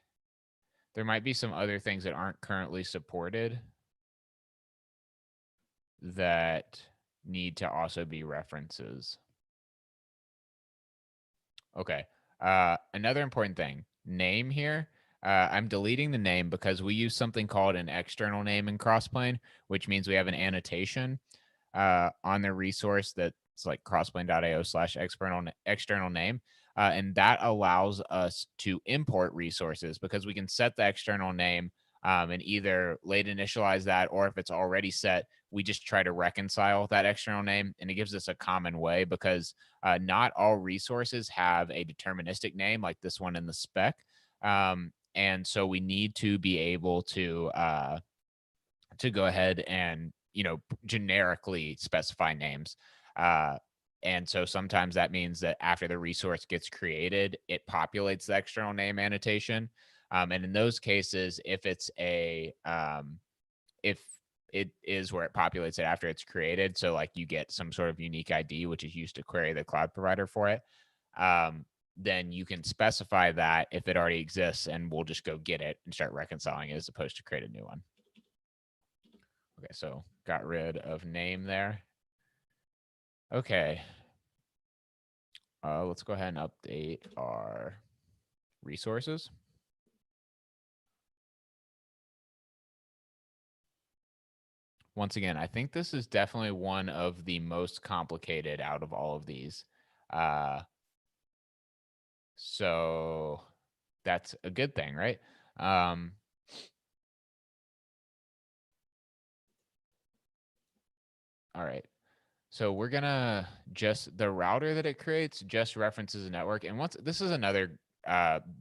S1: there might be some other things that aren't currently supported that need to also be references. Okay. Another important thing, name here. I'm deleting the name because we use something called an external name in Crossplane, which means we have an annotation on the resource that's like crossplane.io/external name. And that allows us to import resources because we can set the external name and either late initialize that, or if it's already set, we just try to reconcile that external name. And it gives us a common way because not all resources have a deterministic name like this one in the spec. And so we need to be able to go ahead and generically specify names. And so sometimes that means that after the resource gets created, it populates the external name annotation. And in those cases, if it is where it populates it after it's created, so like you get some sort of unique ID, which is used to query the cloud provider for it, then you can specify that if it already exists, and we'll just go get it and start reconciling it as opposed to create a new one. Okay, so got rid of name there. Okay. Let's go ahead and update our resources. Once again, I think this is definitely one of the most complicated out of all of these. So that's a good thing, right? All right. So we're gonna just the router that it creates just references a network. And once this is another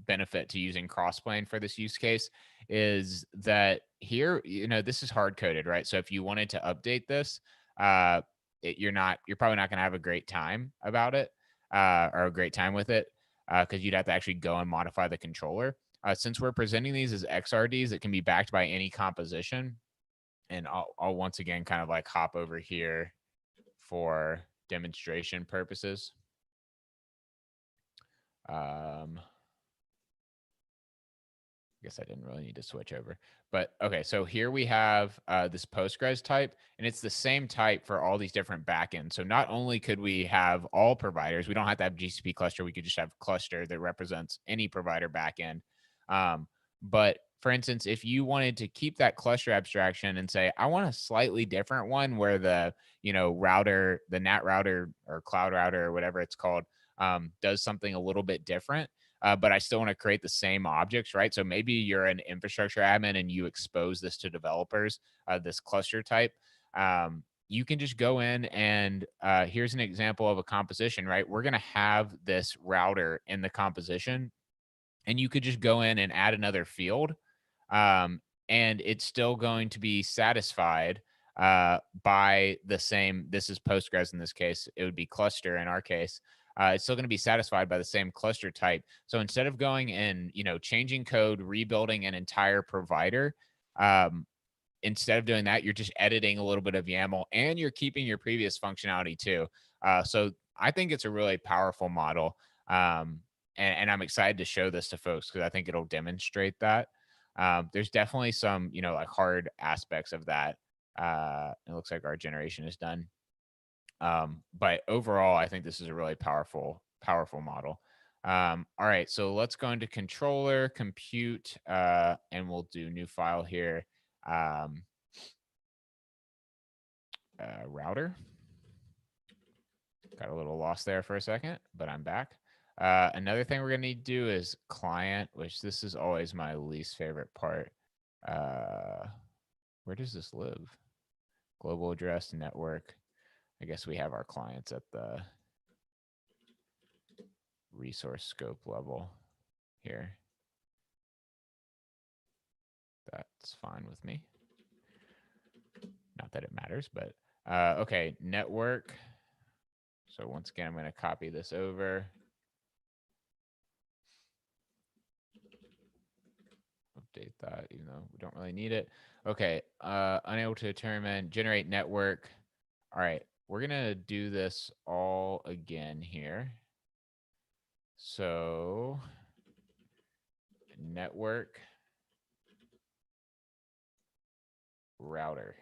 S1: benefit to using Crossplane for this use case is that here, this is hard coded, right? So if you wanted to update this, you're probably not gonna have a great time about it or a great time with it because you'd have to actually go and modify the controller. Since we're presenting these as XRDs that can be backed by any composition, and I'll once again kind of like hop over here for demonstration purposes. I guess I didn't really need to switch over. But okay, so here we have this Postgres type, and it's the same type for all these different backends. So not only could we have all providers, we don't have to have GCP cluster, we could just have cluster that represents any provider backend. But for instance, if you wanted to keep that cluster abstraction and say, I want a slightly different one where the router, the NAT router or cloud router or whatever it's called, does something a little bit different, but I still want to create the same objects, right? So maybe you're an infrastructure admin and you expose this to developers, this cluster type. You can just go in and here's an example of a composition, right? We're going to have this router in the composition, and you could just go in and add another field, and it's still going to be satisfied by the same. This is Postgres in this case. It would be cluster in our case. it's still going to be satisfied by the same cluster type. So instead of going and, changing code, rebuilding an entire provider, instead of doing that, you're just editing a little bit of YAML and you're keeping your previous functionality too. So I think it's a really powerful model. And I'm excited to show this to folks because I think it'll demonstrate that. There's definitely some, like hard aspects of that. It looks like our generation is done. But overall, I think this is a really powerful model. All right, so let's go into controller, compute, and we'll do new file here. Router. Got a little lost there for a second, but I'm back. Another thing we're going to need to do is client, which this is always my least favorite part. Where does this live? Global address network. I guess we have our clients at the resource scope level here. That's fine with me. Not that it matters, but okay, network. So once again, I'm going to copy this over. Update that, even though we don't really need it. Okay, unable to determine, generate network. All right, we're going to do this all again here. So network router.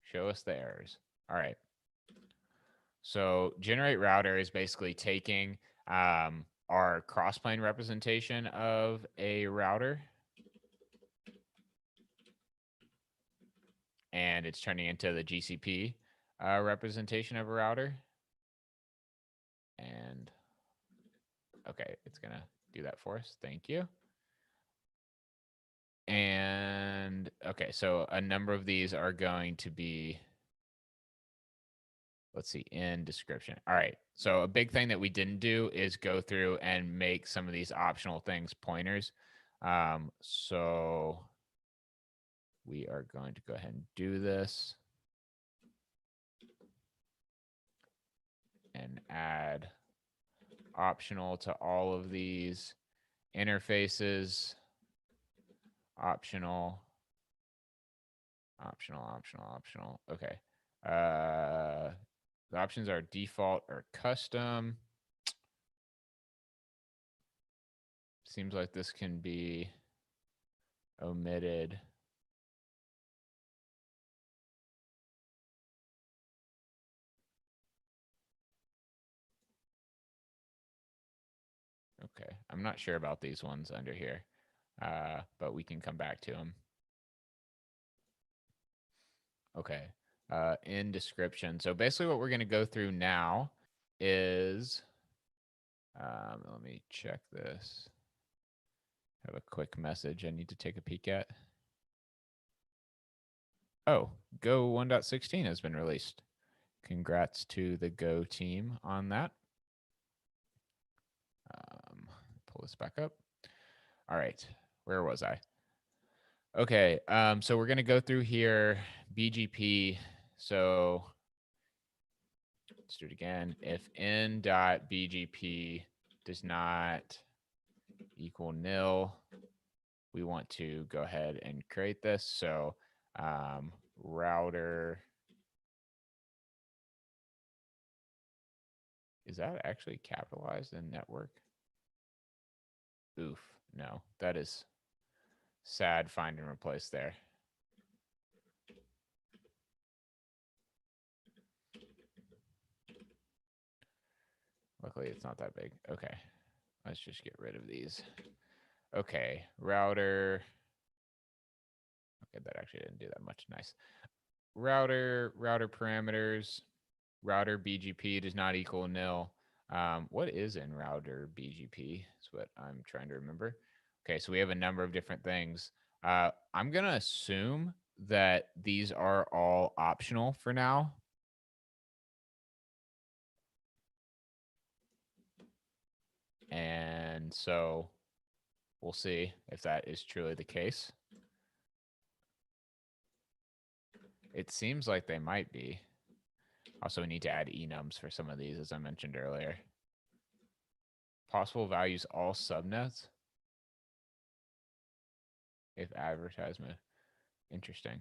S1: Show us the errors. All right. So generate router is basically taking our Crossplane representation of a router, and it's turning into the GCP representation of a router. And okay, it's going to do that for us. Thank you. And okay, so a number of these are going to be, let's see, in description. All right, so a big thing that we didn't do is go through and make some of these optional things pointers. So we are going to go ahead and do this and add optional to all of these interfaces. Optional. Okay. The options are default or custom. Seems like this can be omitted. Okay, I'm not sure about these ones under here, but we can come back to them. Okay, in description. So basically what we're going to go through now is, let me check this. I have a quick message I need to take a peek at. Oh, Go 1.16 has been released. Congrats to the Go team on that. Pull this back up. All right, where was I? Okay, so we're going to go through here, BGP. So let's do it again. If n.bgp does not equal nil, we want to go ahead and create this. So router, is that actually capitalized in network? Oof, no, that is sad. Find and replace there. Luckily, it's not that big. Okay, let's just get rid of these. Okay, router. Okay, that actually didn't do that much. Nice. Router parameters. Router BGP does not equal nil. What is in router BGP is what I'm trying to remember. Okay, so we have a number of different things. I'm going to assume that these are all optional for now. And so we'll see if that is truly the case. It seems like they might be. Also, we need to add enums for some of these, as I mentioned earlier. Possible values all subnets. If advertisement, interesting.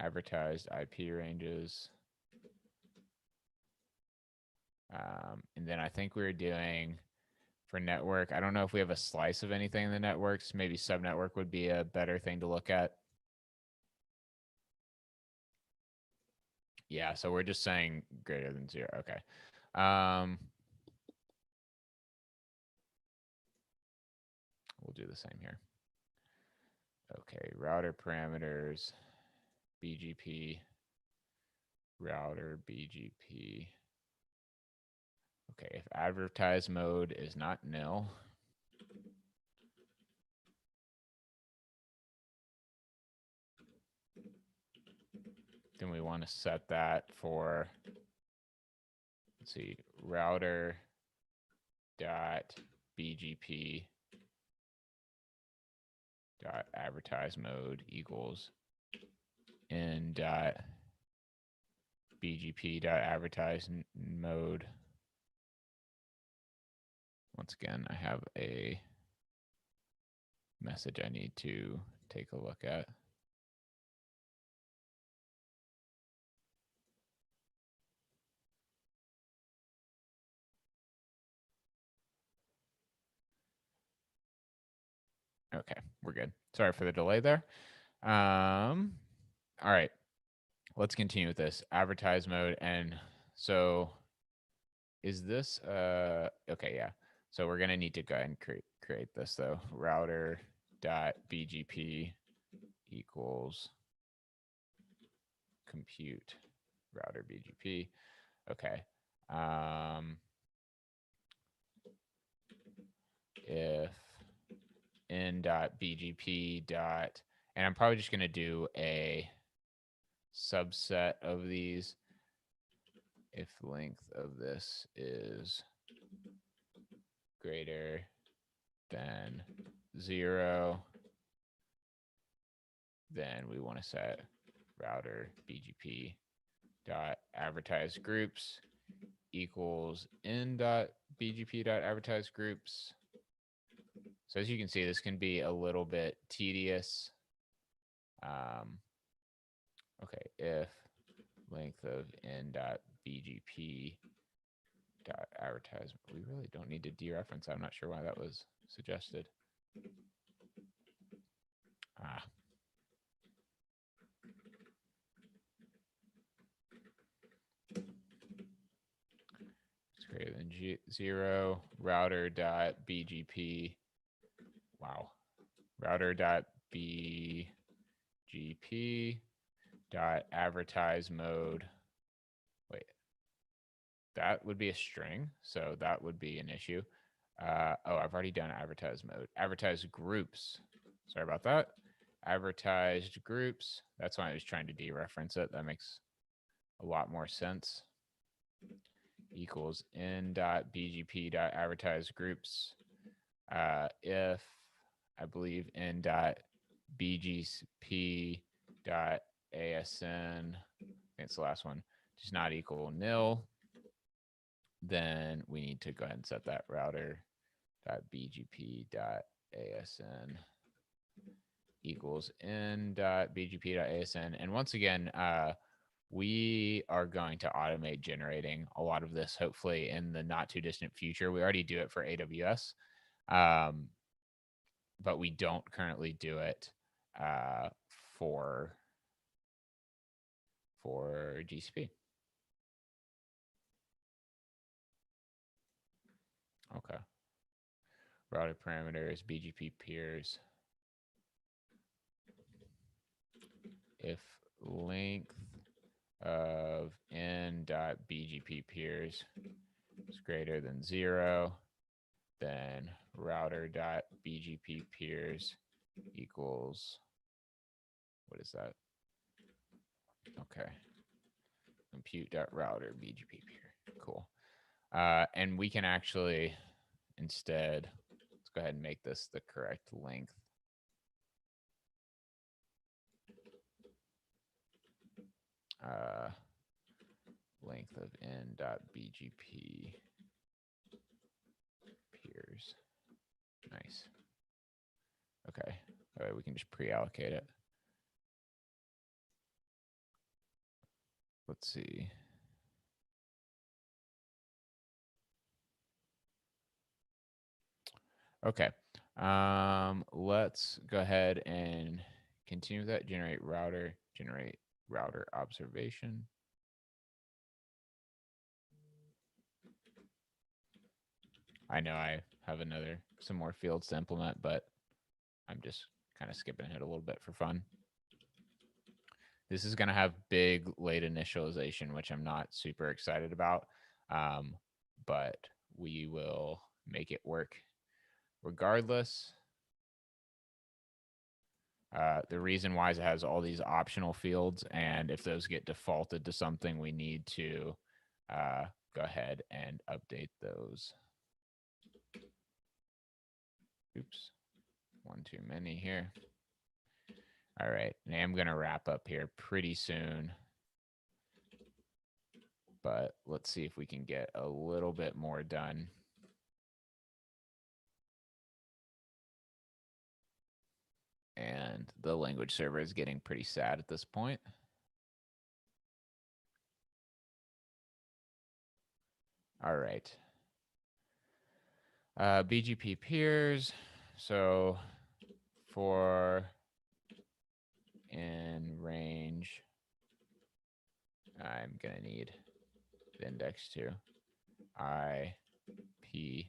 S1: Advertised IP ranges. And then I think we're doing for network. I don't know if we have a slice of anything in the networks. Maybe subnetwork would be a better thing to look at. Yeah, so we're just saying greater than 0. Okay. We'll do the same here. Okay, router parameters, BGP, router BGP. Okay, if advertise mode is not nil, then we want to set that for, let's see, router dot BGP dot advertise mode equals in dot BGP dot advertise mode. Once again, I have a message I need to take a look at. Okay, we're good. Sorry for the delay there. All right, let's continue with this advertise mode. And so is this, okay, yeah. So we're gonna need to go ahead and create this though. Router dot BGP equals compute router BGP. Okay. If in dot BGP dot, and I'm probably just gonna do a subset of these. If length of this is greater than 0, then we want to set router BGP dot advertise groups equals in dot BGP dot advertise groups. So as you can see, this can be a little bit tedious. Okay, if length of in dot BGP dot advertise, we really don't need to dereference. I'm not sure why that was suggested. It's greater than 0. Router dot BGP. Wow. Router dot BGP dot advertise mode. Wait, that would be a string, so that would be an issue. Oh, I've already done advertise mode. Advertise groups. Sorry about that. Advertised groups. That's why I was trying to dereference it. That makes a lot more sense. Equals in dot BGP dot advertise groups. If I believe in dot BGP dot ASN, I think it's the last one, does not equal nil, then we need to go ahead and set that router dot BGP dot ASN equals in dot BGP dot ASN. And once again, we are going to automate generating a lot of this, hopefully in the not too distant future. We already do it for AWS, but we don't currently do it for GCP. Okay. Router parameters, BGP peers. If length of n dot BGP peers is greater than 0, then router dot BGP peers equals, what is that? Okay. Compute dot router BGP peer. Cool. And we can actually instead, let's go ahead and make this the correct length. length of n.bgp peers. Nice. Okay. All right, we can just pre-allocate it. Let's see. Okay. Let's go ahead and continue that. Generate router observation. I know I have some more fields to implement, but I'm just kind of skipping ahead a little bit for fun. This is going to have big late initialization, which I'm not super excited about, but we will make it work regardless. The reason why is it has all these optional fields, and if those get defaulted to something, we need to go ahead and update those. Oops, one too many here. All right, and I'm going to wrap up here pretty soon, but let's see if we can get a little bit more done. And the language server is getting pretty sad at this point. All right. BGP peers. So for in range, I'm going to need the index to IP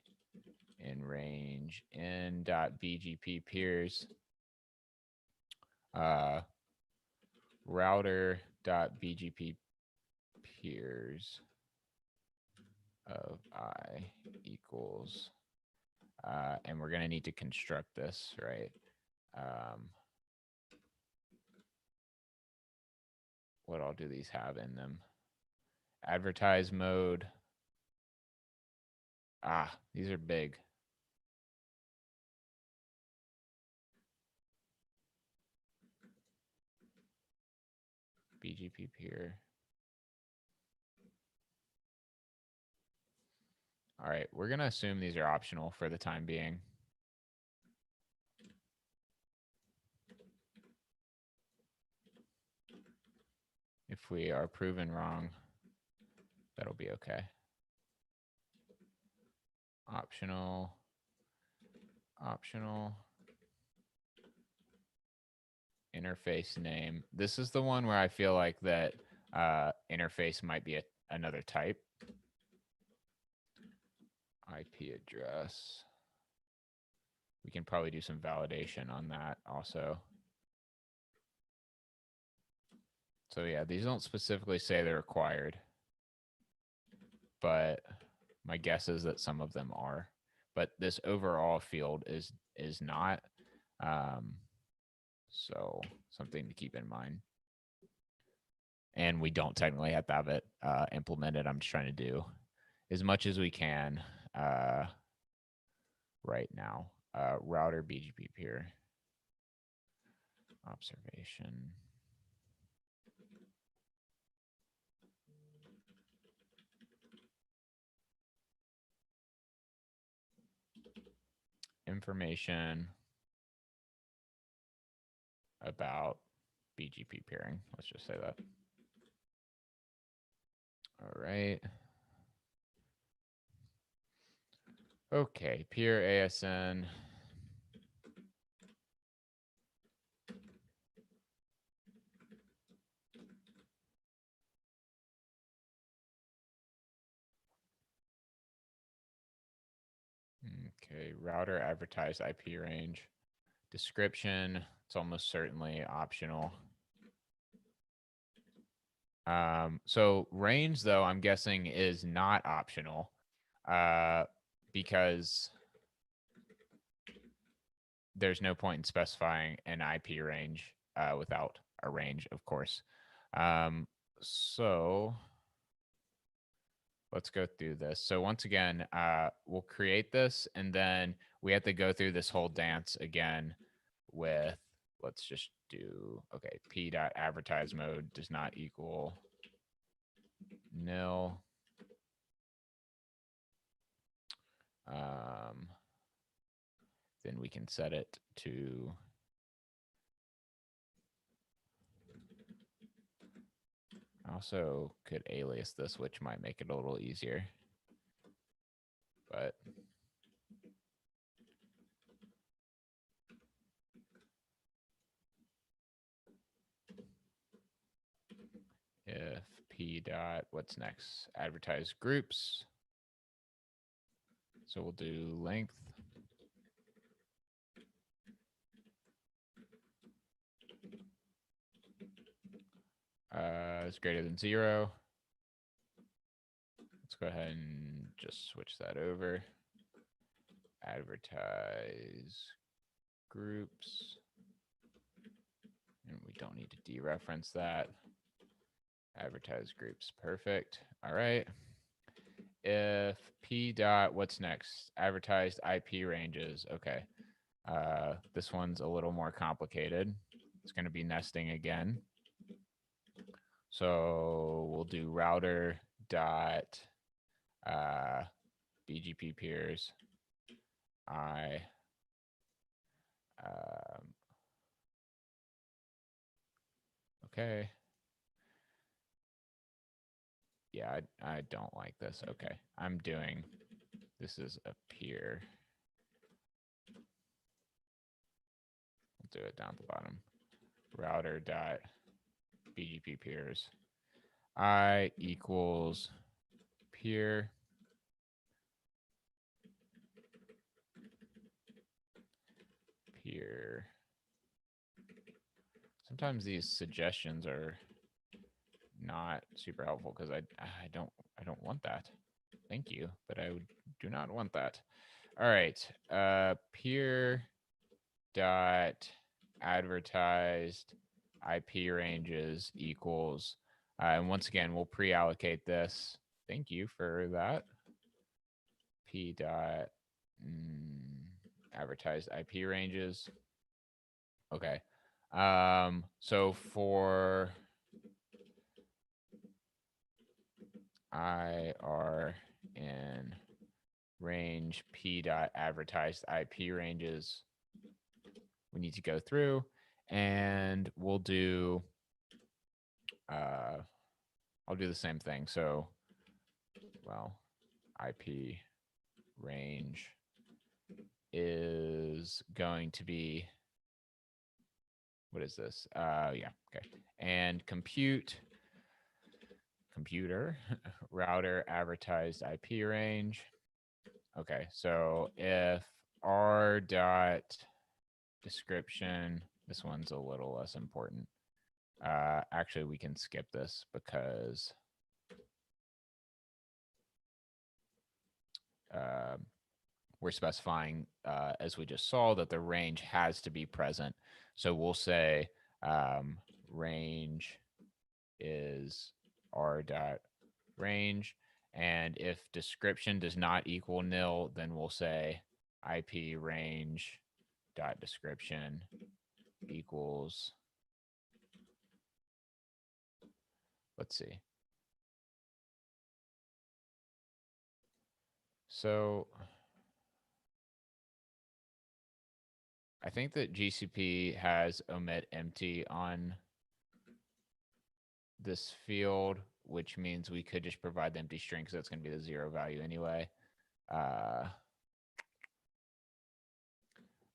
S1: in range n.bgp peers router.bgp peers of I equals, and we're going to need to construct this, right? What all do these have in them? Advertise mode. These are big. BGP peer. All right, we're going to assume these are optional for the time being. If we are proven wrong, that'll be okay. Optional. Interface name. This is the one where I feel like that interface might be another type. IP address. We can probably do some validation on that also. So yeah, these don't specifically say they're required, but my guess is that some of them are. But this overall field is not. So something to keep in mind. And we don't technically have to have it implemented. I'm just trying to do as much as we can right now. Router BGP peer observation. Information about BGP peering. Let's just say that. All right. Okay, peer ASN. Okay, router advertised IP range. Description, it's almost certainly optional. So range, though, I'm guessing is not optional because there's no point in specifying an IP range without a range, of course. So let's go through this. So once again, we'll create this, and then we have to go through this whole dance again with, let's just do, okay, p.advertise mode does not equal nil. Then we can set it to also could alias this, which might make it a little easier. But if p dot, what's next? Advertise groups. So we'll do length. Is greater than 0. Let's go ahead and just switch that over. Advertise groups. And we don't need to dereference that. Advertise groups, perfect. All right. If p dot, what's next? Advertised IP ranges. Okay. This one's a little more complicated. It's going to be nesting again. So we'll do router dot BGP peers I okay. Yeah, I don't like this. Okay, I'm doing, this is a peer. We'll do it down at the bottom. Router dot BGP peers I equals peer peer. Sometimes these suggestions are not super helpful because I don't want that. Thank you, but I do not want that. All right, peer dot advertised IP ranges equals, and once again we'll pre-allocate this. Thank you for that. P dot advertised IP ranges. Okay. So for IR in range P dot advertised IP ranges, we need to go through and we'll do, I'll do the same thing. So, well, IP range is going to be, what is this? Yeah, okay. And computer router advertised IP range. Okay, so if r dot description, this one's a little less important. Actually, we can skip this because we're specifying, as we just saw, that the range has to be present. So we'll say range is r dot range. And if description does not equal nil, then we'll say IP range dot description equals, let's see. So I think that GCP has omit empty on this field, which means we could just provide the empty string because that's going to be the 0 value anyway. All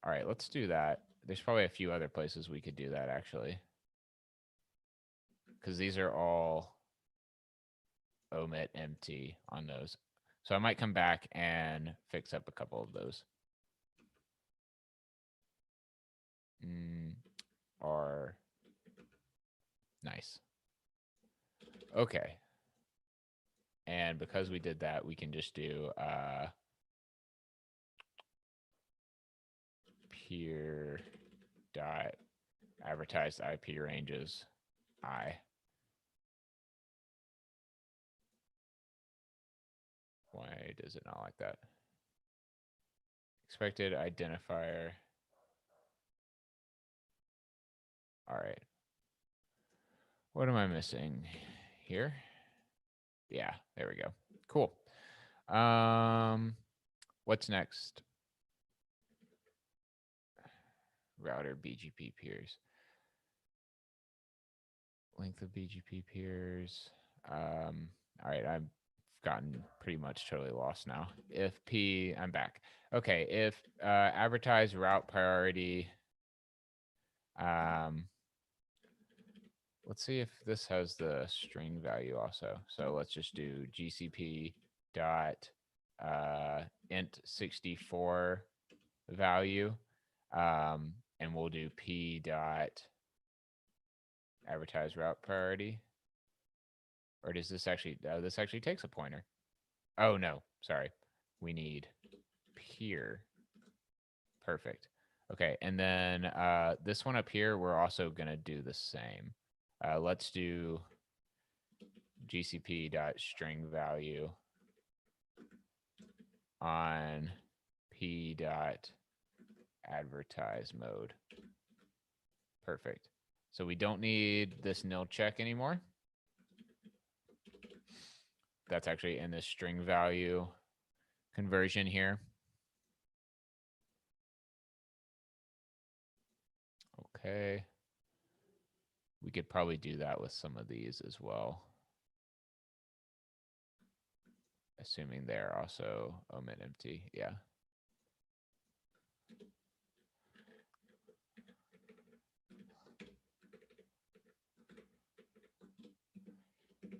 S1: right, let's do that. There's probably a few other places we could do that actually, because these are all omit empty on those. So I might come back and fix up a couple of those. Are nice. Okay. And because we did that, we can just do peer dot advertised IP ranges I. Why does it not like that? Expected identifier. All right. What am I missing here? Yeah, there we go. Cool. What's next? Router BGP peers. Length of BGP peers. All right, I've gotten pretty much totally lost now. If P, I'm back. Okay, if advertise route priority, let's see if this has the string value also. So let's just do GCP dot int 64 value, and we'll do P dot advertise route priority. Or does this actually, this actually takes a pointer. Oh no, sorry. We need peer. Perfect. Okay, and then this one up here, we're also gonna do the same. Let's do GCP dot string value on P dot advertise mode. Perfect. So we don't need this nil check anymore. That's actually in this string value conversion here. Okay. We could probably do that with some of these as well. Assuming they're also omit empty. Yeah.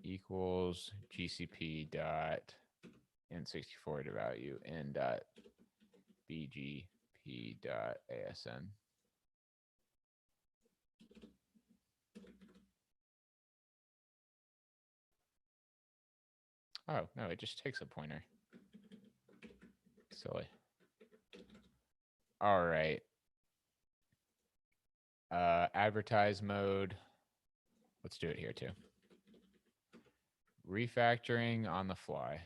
S1: Equals GCP dot int64 to value n dot BGP dot ASN. Oh, no, it just takes a pointer. Silly. All right. Advertise mode. Let's do it here too. Refactoring on the fly.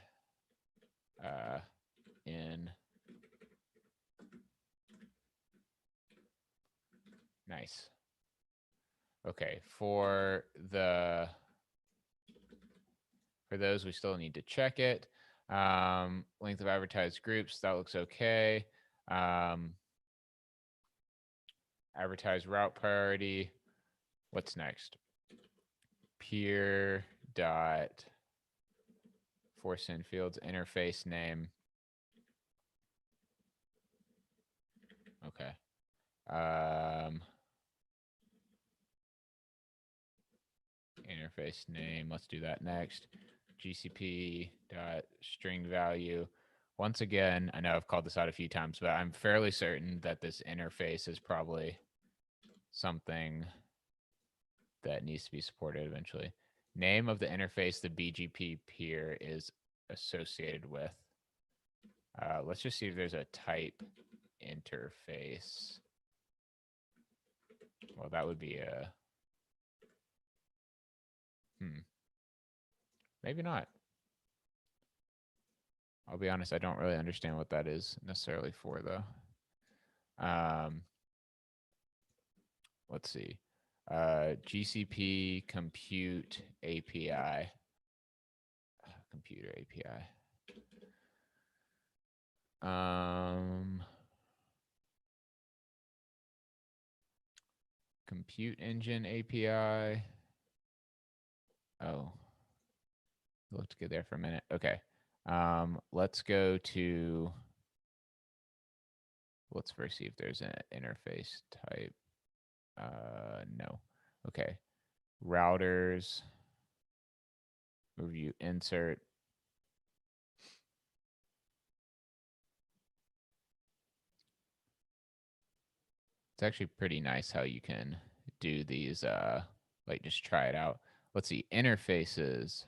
S1: In. Nice. Okay, for those, we still need to check it. Length of advertised groups, that looks okay. Advertise route priority. What's next? Peer dot force in fields interface name. Okay. Interface name. Let's do that next. GCP dot string value. Once again, I know I've called this out a few times, but I'm fairly certain that this interface is probably something that needs to be supported eventually. Name of the interface the BGP peer is associated with. Let's just see if there's a type interface. Well, that would be a maybe not. I'll be honest, I don't really understand what that is necessarily for, though. Let's see. GCP compute API. Computer API. Compute engine API. Oh, looked good there for a minute. Okay. Let's go to, let's first see if there's an interface type. No. Okay. Routers. Review insert. It's actually pretty nice how you can do these, like just try it out. Let's see, interfaces.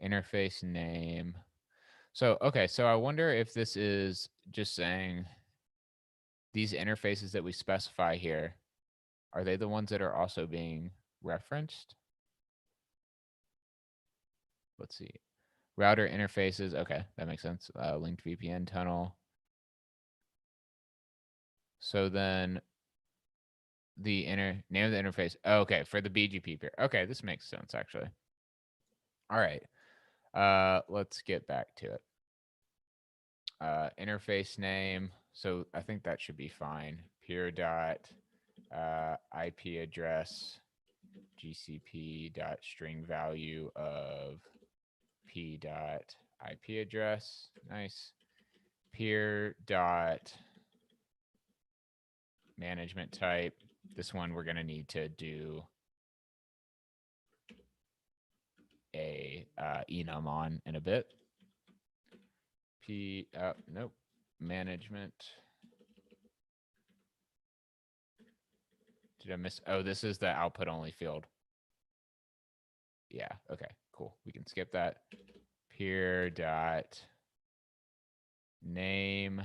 S1: Interface name. So, okay, so I wonder if this is just saying these interfaces that we specify here, are they the ones that are also being referenced? Let's see. Router interfaces. Okay, that makes sense. Linked VPN tunnel. So then the name of the interface. Oh, okay, for the BGP peer. Okay, this makes sense actually. All right. Let's get back to it. Interface name. So I think that should be fine. Peer dot IP address GCP dot string value of P dot IP address. Nice. Peer dot management type. This one we're going to need to do a enum on in a bit. Nope. Management. Did I miss? Oh, this is the output only field. Yeah. Okay, cool. We can skip that. Peer dot name.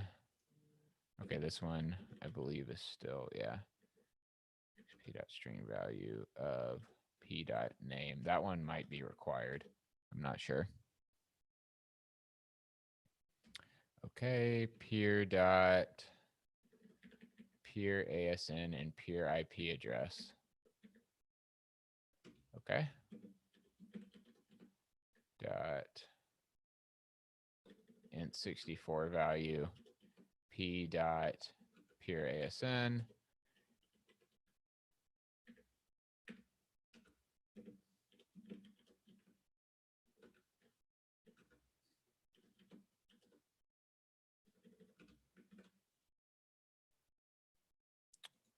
S1: Okay, this one I believe is still, yeah. P dot string value of P dot name. That one might be required. I'm not sure. Okay, peer dot peer ASN and peer IP address. Okay. Dot int64 value P dot peer ASN.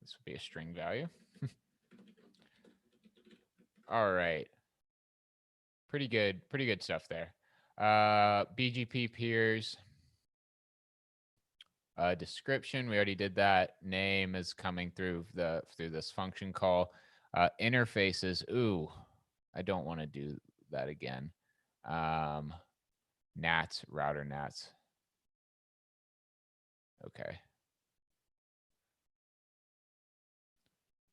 S1: This would be a string value. All right. Pretty good stuff there. BGP peers. Description, we already did that. Name is coming through this function call. Interfaces, ooh, I don't want to do that again. NATs, router NATs. Okay.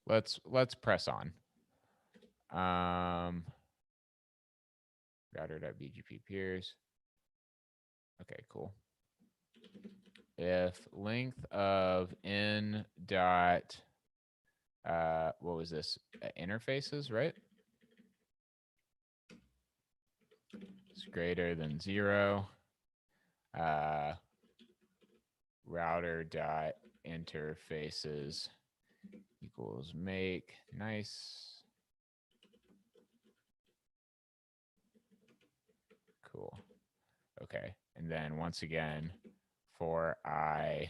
S1: Let's press on. Router.bgp peers. Okay, cool. If length of n dot what was this? Interfaces, right? It's greater than 0. Router dot interfaces equals make. Nice. Cool. Okay. And then once again, for I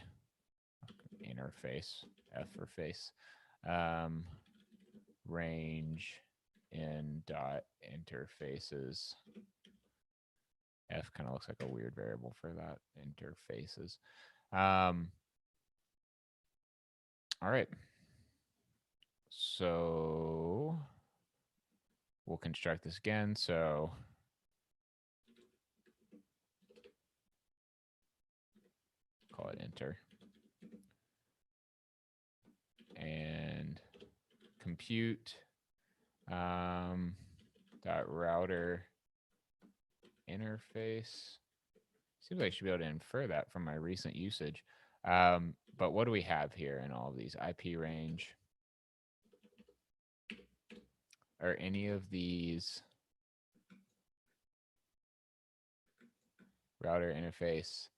S1: interface, F for face, range in dot interfaces. F kind of looks like a weird variable for that. Interfaces. All right. So we'll construct this again. So call it enter. And compute dot router interface. Seems like I should be able to infer that from my recent usage. But what do we have here in all of these? IP range. Are any of these router interface?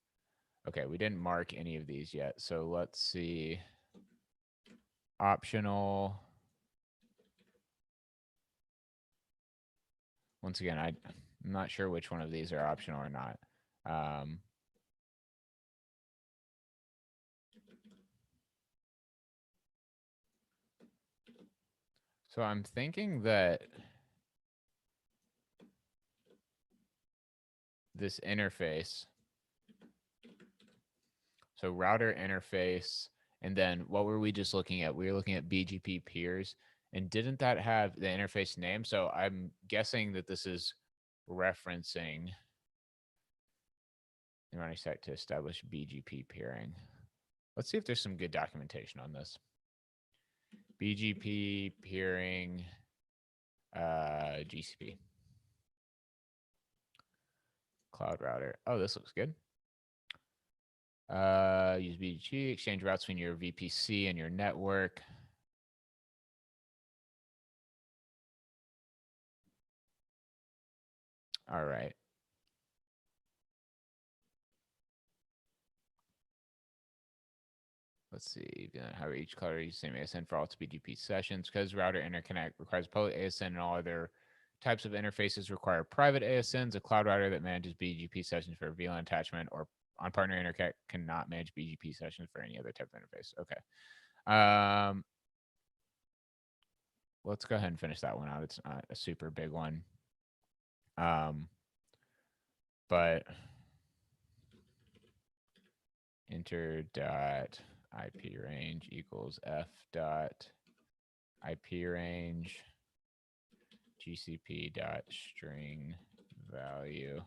S1: Okay, we didn't mark any of these yet. So let's see. Optional. Once again, I'm not sure which one of these are optional or not. So I'm thinking that this interface, so router interface, and then what were we just looking at? We were looking at BGP peers, and didn't that have the interface name? So I'm guessing that this is referencing the running site to establish BGP peering. Let's see if there's some good documentation on this. BGP peering, GCP. Cloud router. Oh, this looks good. Use BGP, exchange routes between your VPC and your network. All right. Let's see. However, each cloud uses the same ASN for all its BGP sessions. Because router interconnect requires public ASN and all other types of interfaces require private ASNs. A cloud router that manages BGP sessions for VLAN attachment or on partner interconnect cannot manage BGP sessions for any other type of interface. Okay. Let's go ahead and finish that one out. It's not a super big one. But enter dot IP range equals F dot IP range GCP dot string value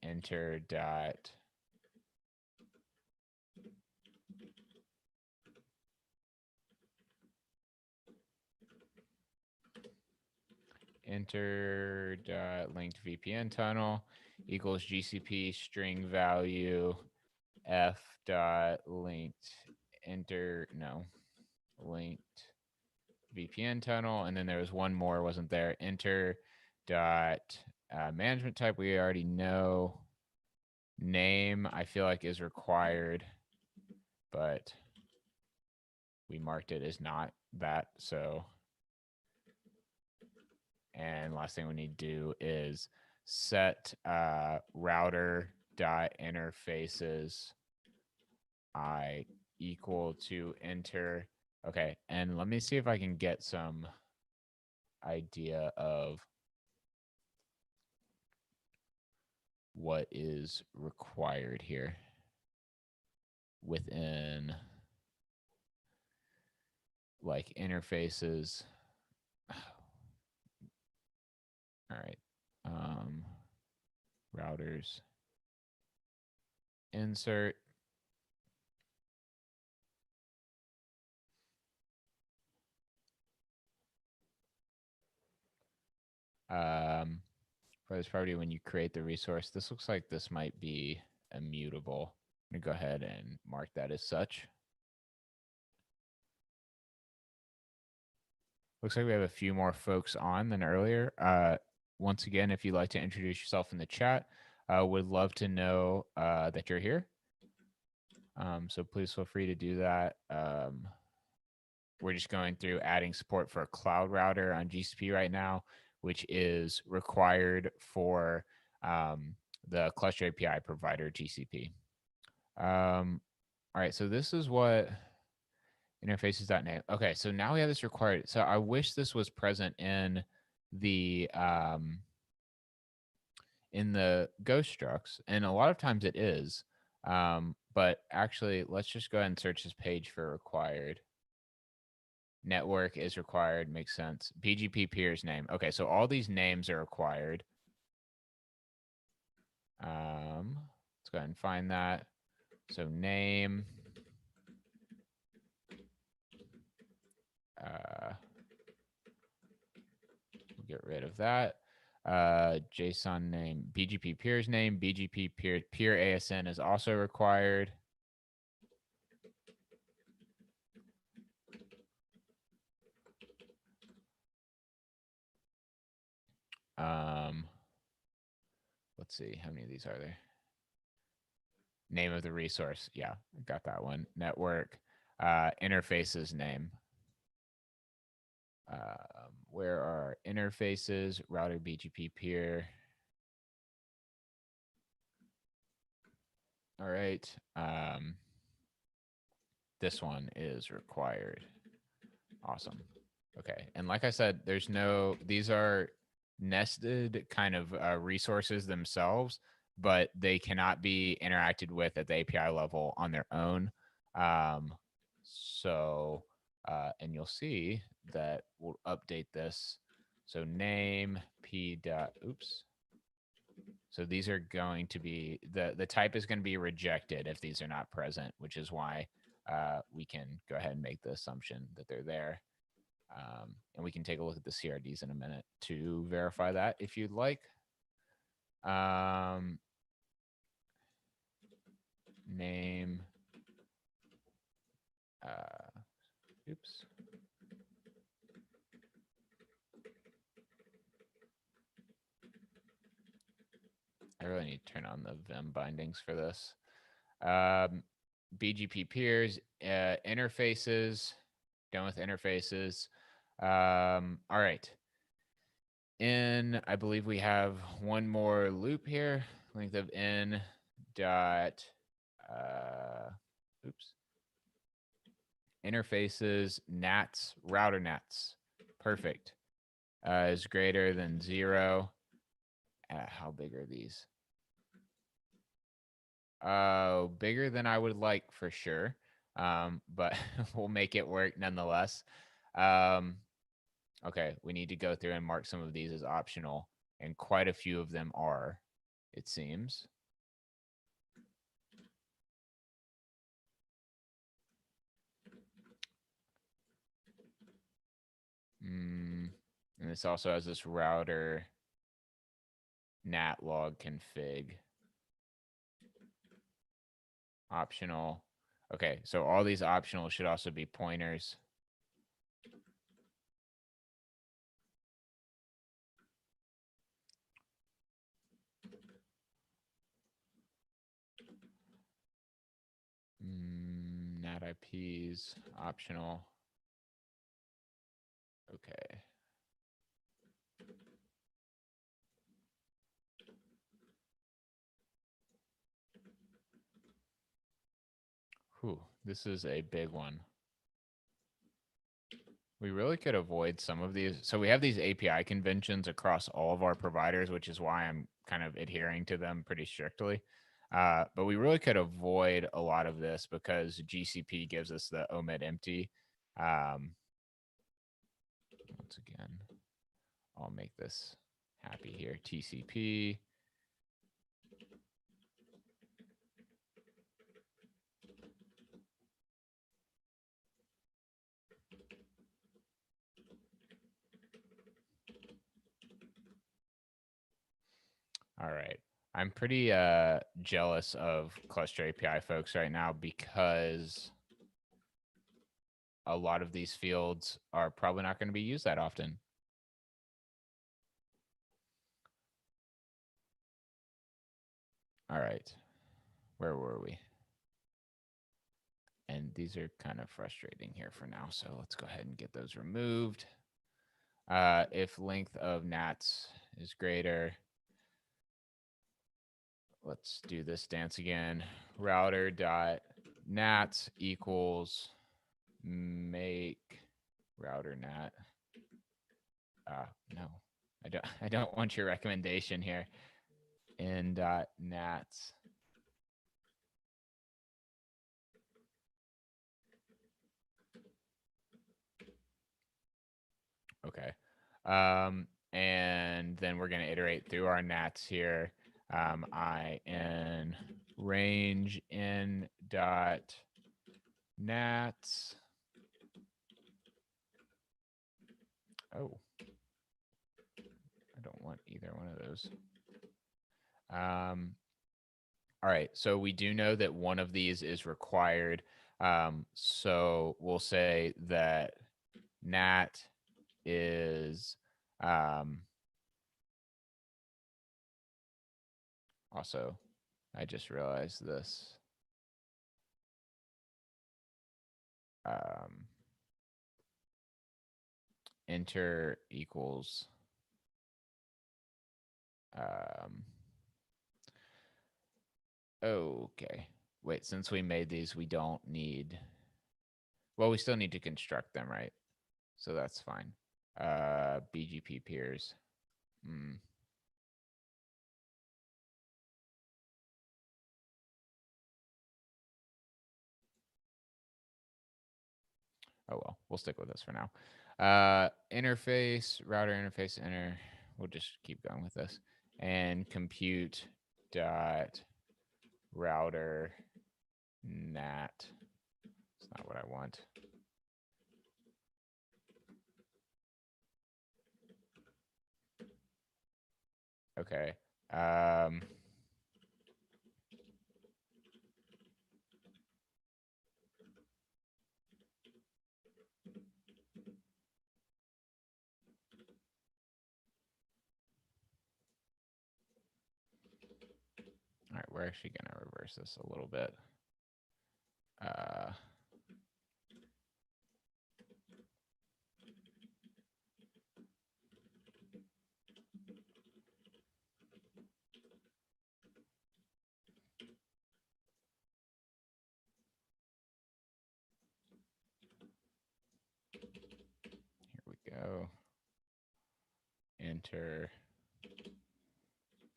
S1: enter dot enter dot linked VPN tunnel equals GCP string value F dot linked linked VPN tunnel, and then there was one more, wasn't there? Enter dot management type. We already know. Name I feel like is required, but we marked it as not that. So, and last thing we need to do is set router dot interfaces I equal to enter. Okay, and let me see if I can get some idea of what is required here within like interfaces. All right. Routers insert for this property when you create the resource. This looks like this might be immutable. I'm gonna go ahead and mark that as such. Looks like we have a few more folks on than earlier. Once again, if you'd like to introduce yourself in the chat, would love to know that you're here. So please feel free to do that. We're just going through adding support for a cloud router on GCP right now, which is required for the cluster API provider GCP. All right, so this is what interfaces.net. Okay, so now we have this required. So I wish this was present in the ghost structs, and a lot of times it is. But actually, let's just go ahead and search this page for required. Network is required, makes sense. BGP peer's name. Okay, so all these names are required. Let's go ahead and find that. So name. We'll get rid of that. JSON name, BGP peer's name, BGP peer ASN is also required. Let's see, how many of these are there? Name of the resource. Yeah, got that one. Network, interfaces name. Where are interfaces? Router, BGP peer. All right. This one is required. Awesome. Okay. And like I said, these are nested kind of resources themselves, but they cannot be interacted with at the API level on their own. And you'll see that we'll update this. So name p dot, oops. So these are going to be, the type is going to be rejected if these are not present, which is why we can go ahead and make the assumption that they're there. And we can take a look at the CRDs in a minute to verify that if you'd like. Name, oops. down the Vim bindings for this. BGP peers, interfaces, done with interfaces. All right. I believe we have one more loop here. Length of n dot, oops. Interfaces, nats, router nats. Perfect. Is greater than 0. How big are these? Bigger than I would like for sure. But we'll make it work nonetheless. Okay, we need to go through and mark some of these as optional, and quite a few of them are, it seems. And this also has this router nat log config. Optional. Okay, so all these optional should also be pointers. NAT IPs, optional. Okay. Whew, this is a big one. We really could avoid some of these. So we have these API conventions across all of our providers, which is why I'm kind of adhering to them pretty strictly. But we really could avoid a lot of this because GCP gives us the omit empty. Once again, I'll make this happy here. TCP. All right. I'm pretty jealous of Cluster API folks right now because a lot of these fields are probably not going to be used that often. All right. Where were we? And these are kind of frustrating here for now. So let's go ahead and get those removed. If length of nats is greater, let's do this dance again. Router dot nats equals make router nat. No, I don't want your recommendation here. In dot nats. Okay. And then we're going to iterate through our nats here. In range in dot nats. Oh, I don't want either one of those. All right, so we do know that one of these is required. So we'll say that nat is also, I just realized this. Enter equals okay. Wait, since we made these, we don't need, well, we still need to construct them, right? So that's fine. BGP peers. Oh, well, we'll stick with this for now. Interface, router interface, we'll just keep going with this. And compute dot router nat. It's not what I want. Okay. we're actually going to reverse this a little bit. Here we go. Enter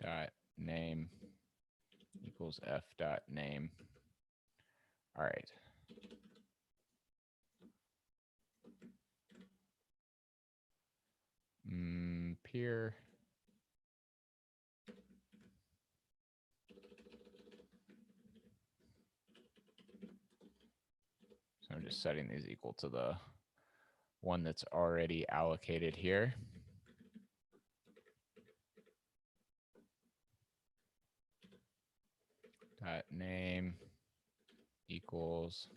S1: dot name equals f dot name. All right. Peer. So I'm just setting these equal to the one that's already allocated here. Dot name equals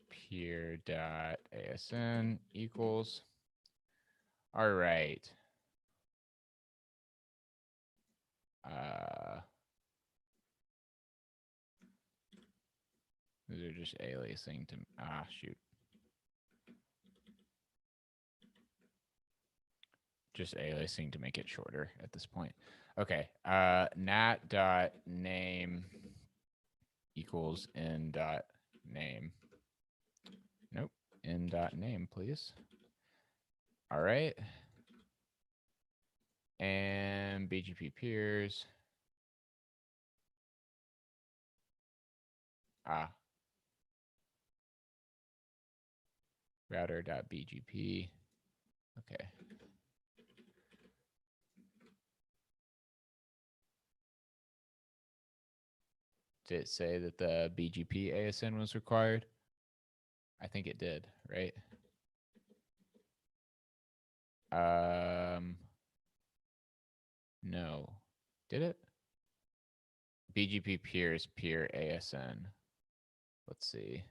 S1: peer dot asn equals. All right. These are just aliasing to shoot. Just aliasing to make it shorter at this point. Okay. Nat dot name equals n dot name. Nope. N dot name, please. All right. And BGP peers. Router.bgp. Okay. Did it say that the BGP ASN was required? I think it did, right? No. Did it? BGP peers peer ASN. Let's see.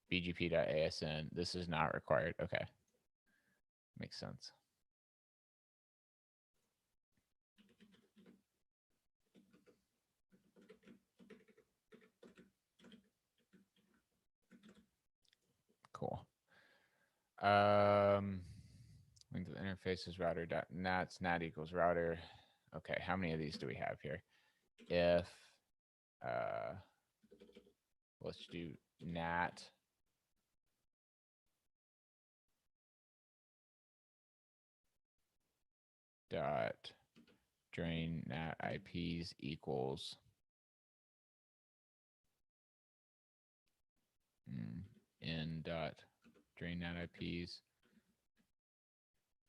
S1: BGP.asn. This is not required. Okay. Makes sense. Cool. Length of interface is router dot nats, nat equals router. Okay, how many of these do we have here? If let's do nat dot drain nat IPs equals n dot drain nat IPs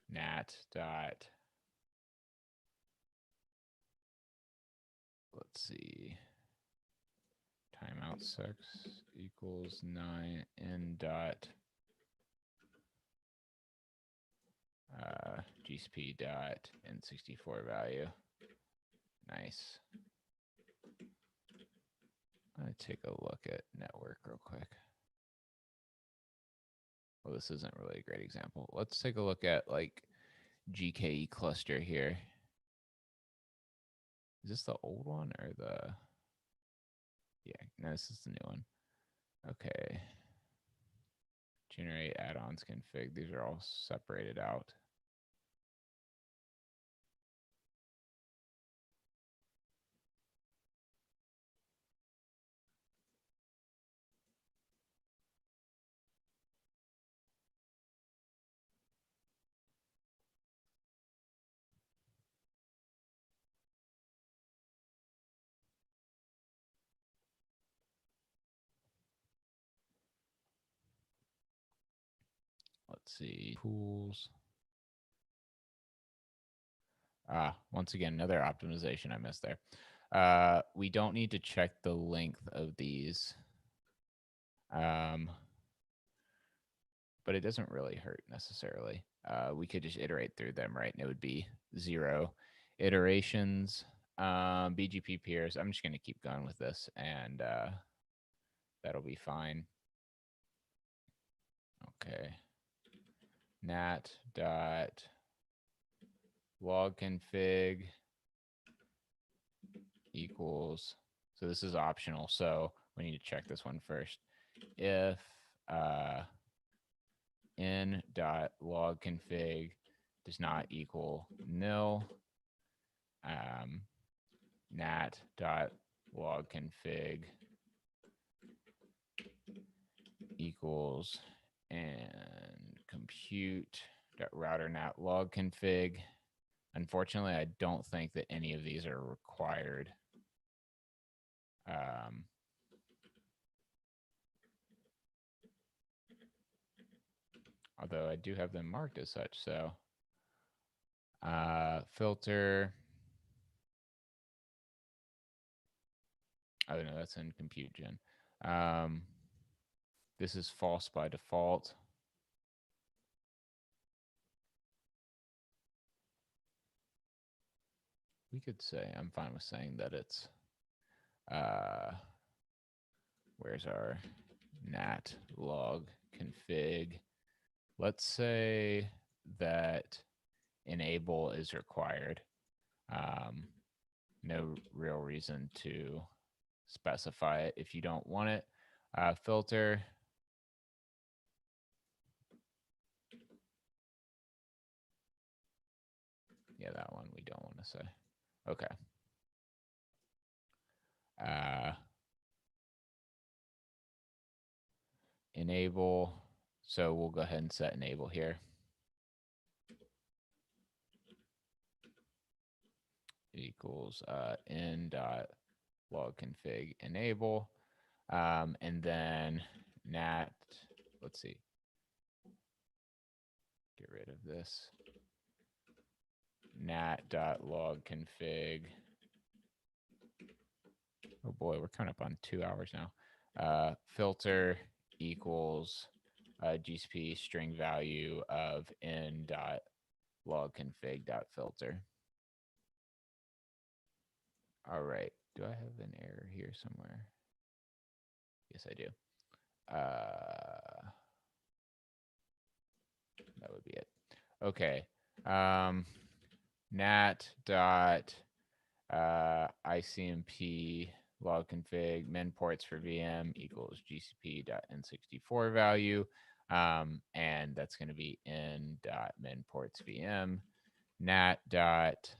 S1: nat dot, let's see, timeout 6 equals 9 n dot GSP dot n64 value. Nice. I'm gonna take a look at network real quick. Well, this isn't really a great example. Let's take a look at like GKE cluster here. Is this the old one or the? Yeah, no, this is the new one. Okay. Generate add-ons config. These are all separated out. Let's see, pools. Once again, another optimization I missed there. We don't need to check the length of these. But it doesn't really hurt necessarily. We could just iterate through them, right? And it would be 0 iterations. BGP peers, I'm just going to keep going with this, and that'll be fine. Okay. nat dot log config equals, so this is optional, so we need to check this one first. If n dot log config does not equal nil, nat dot log config equals and compute dot router nat log config. Unfortunately, I don't think that any of these are required. Although I do have them marked as such, so filter. Oh no, that's in compute gen. This is false by default. We could say, I'm fine with saying that it's, where's our nat log config? Let's say that enable is required. No real reason to specify it if you don't want it. Filter. Yeah, that one we don't want to say. Okay. Enable. So we'll go ahead and set enable here. Equals n dot log config enable. And then nat, let's see. Get rid of this. Nat dot log config. Oh boy, we're coming up on 2 hours now. Filter equals GCP string value of n dot log config dot filter. All right. Do I have an error here somewhere? Yes, I do. That would be it. Okay. Nat dot ICMP log config min ports for VM equals GCP dot N64 value. And that's going to be n dot min ports VM. Nat dot,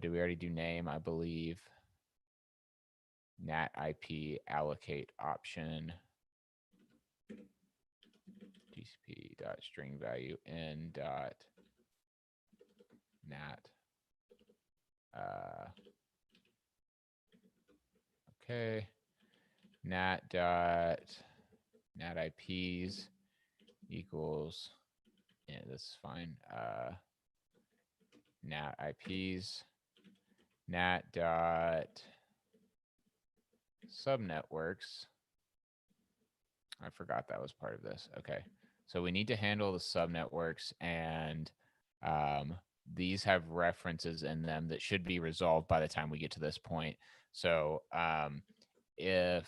S1: do we already do name? I believe. Nat IP allocate option. GCP dot string value n dot nat. Okay. Nat dot nat IPs equals, yeah, this is fine. Nat IPs, nat dot subnetworks. I forgot that was part of this. Okay. So we need to handle the subnetworks, and these have references in them that should be resolved by the time we get to this point. So if,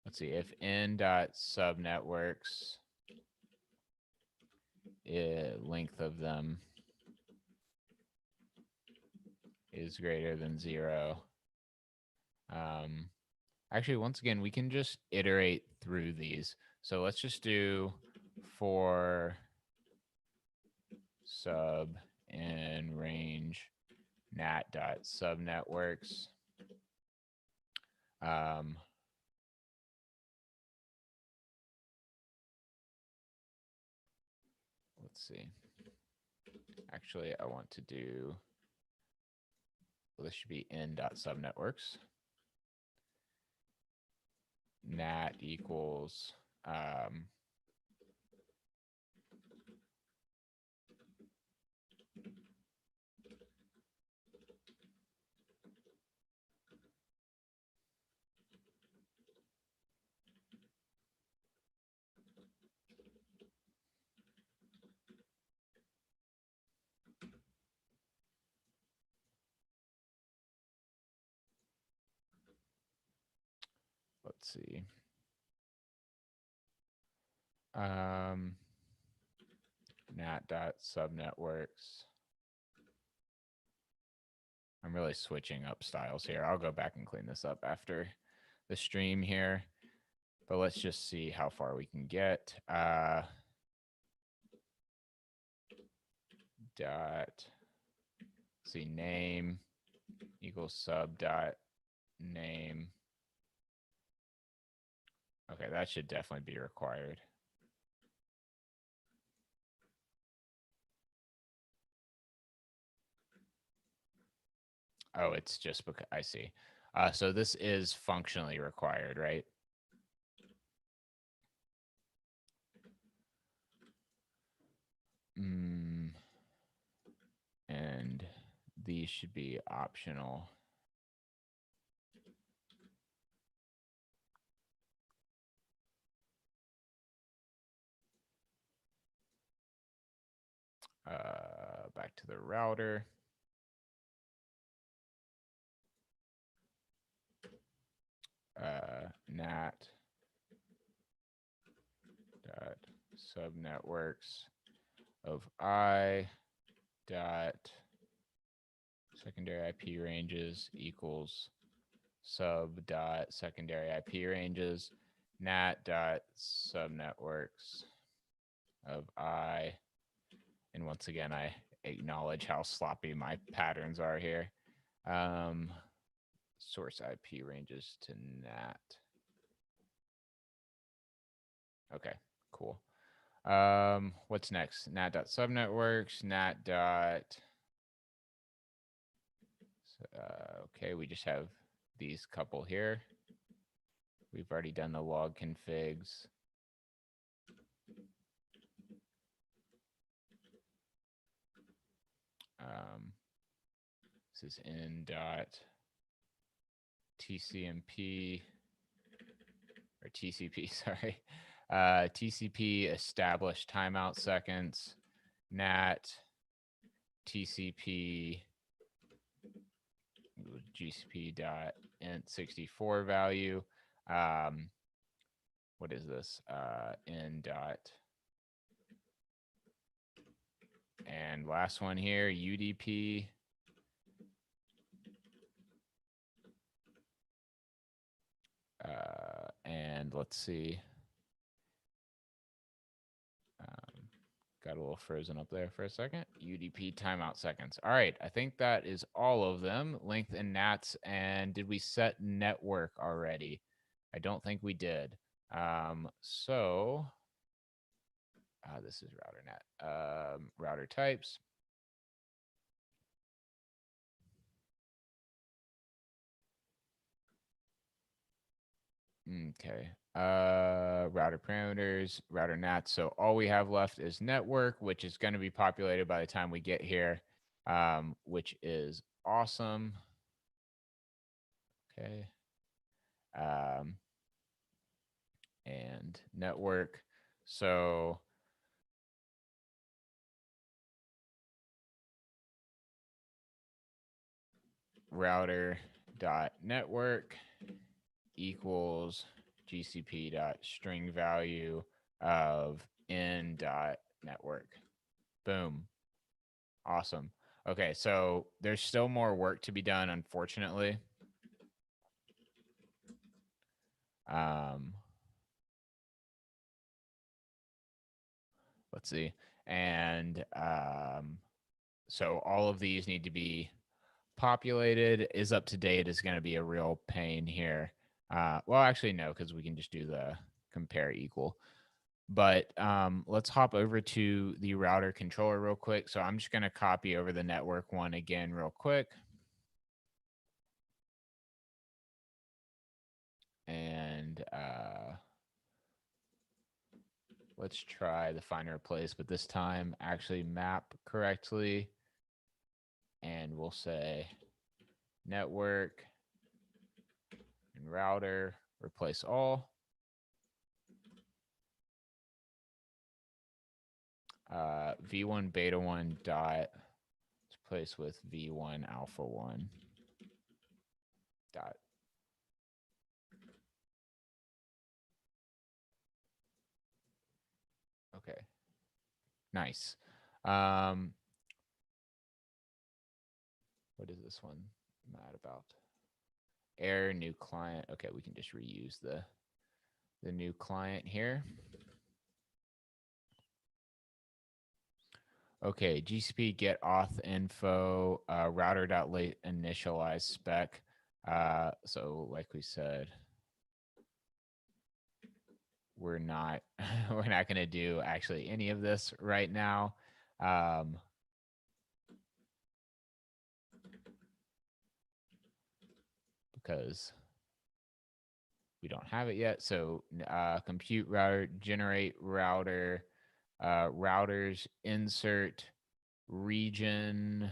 S1: let's see, if n dot subnetworks, length of them is greater than 0. Actually, once again, we can just iterate through these. So let's just do for sub and range nat dot subnetworks. Let's see. Actually, I want to do, well, this should be n dot subnetworks. Nat equals let's see. nat.subnetworks. I'm really switching up styles here. I'll go back and clean this up after the stream here, but let's just see how far we can get. See, name equals sub dot name. Okay, that should definitely be required. Oh, it's just because I see. So this is functionally required, right? And these should be optional. Back to the router. Nat dot subnetworks of I dot secondary IP ranges equals sub dot secondary IP ranges nat dot subnetworks of I. And once again, I acknowledge how sloppy my patterns are here. Source IP ranges to NAT. Okay, cool. What's next? NAT.subnetworks, NAT. Okay, we just have these couple here. We've already done the log configs. This is in dot TCMP or TCP, sorry. TCP established timeout seconds, NAT, TCP, GCP dot int 64 value. What is this? In dot. And last one here, UDP. And let's see. Got a little frozen up there for a second. UDP timeout seconds. All right, I think that is all of them. Length and nats. And did we set network already? I don't think we did. So this is router net. Router types. Okay. Router parameters, router nats. So all we have left is network, which is going to be populated by the time we get here, which is awesome. Okay. And network. So router dot network equals GCP dot string value of in dot network. Boom. Awesome. Okay, so there's still more work to be done, unfortunately. Let's see. And so all of these need to be populated. Is up to date is going to be a real pain here. Well, actually, no, because we can just do the compare equal. But let's hop over to the router controller real quick. So I'm just going to copy over the network one again real quick. And let's try the find and replace, but this time actually map correctly. And we'll say network and router, replace all. V1 beta 1 dot replace with V1 alpha 1 dot. Nice. What is this one mad about? Error, new client. Okay, we can just reuse the new client here. Okay, GCP get auth info, router.late initialize spec. So like we said, we're not we're not going to do actually any of this right now. Because we don't have it yet. So compute router, generate router, routers, insert region.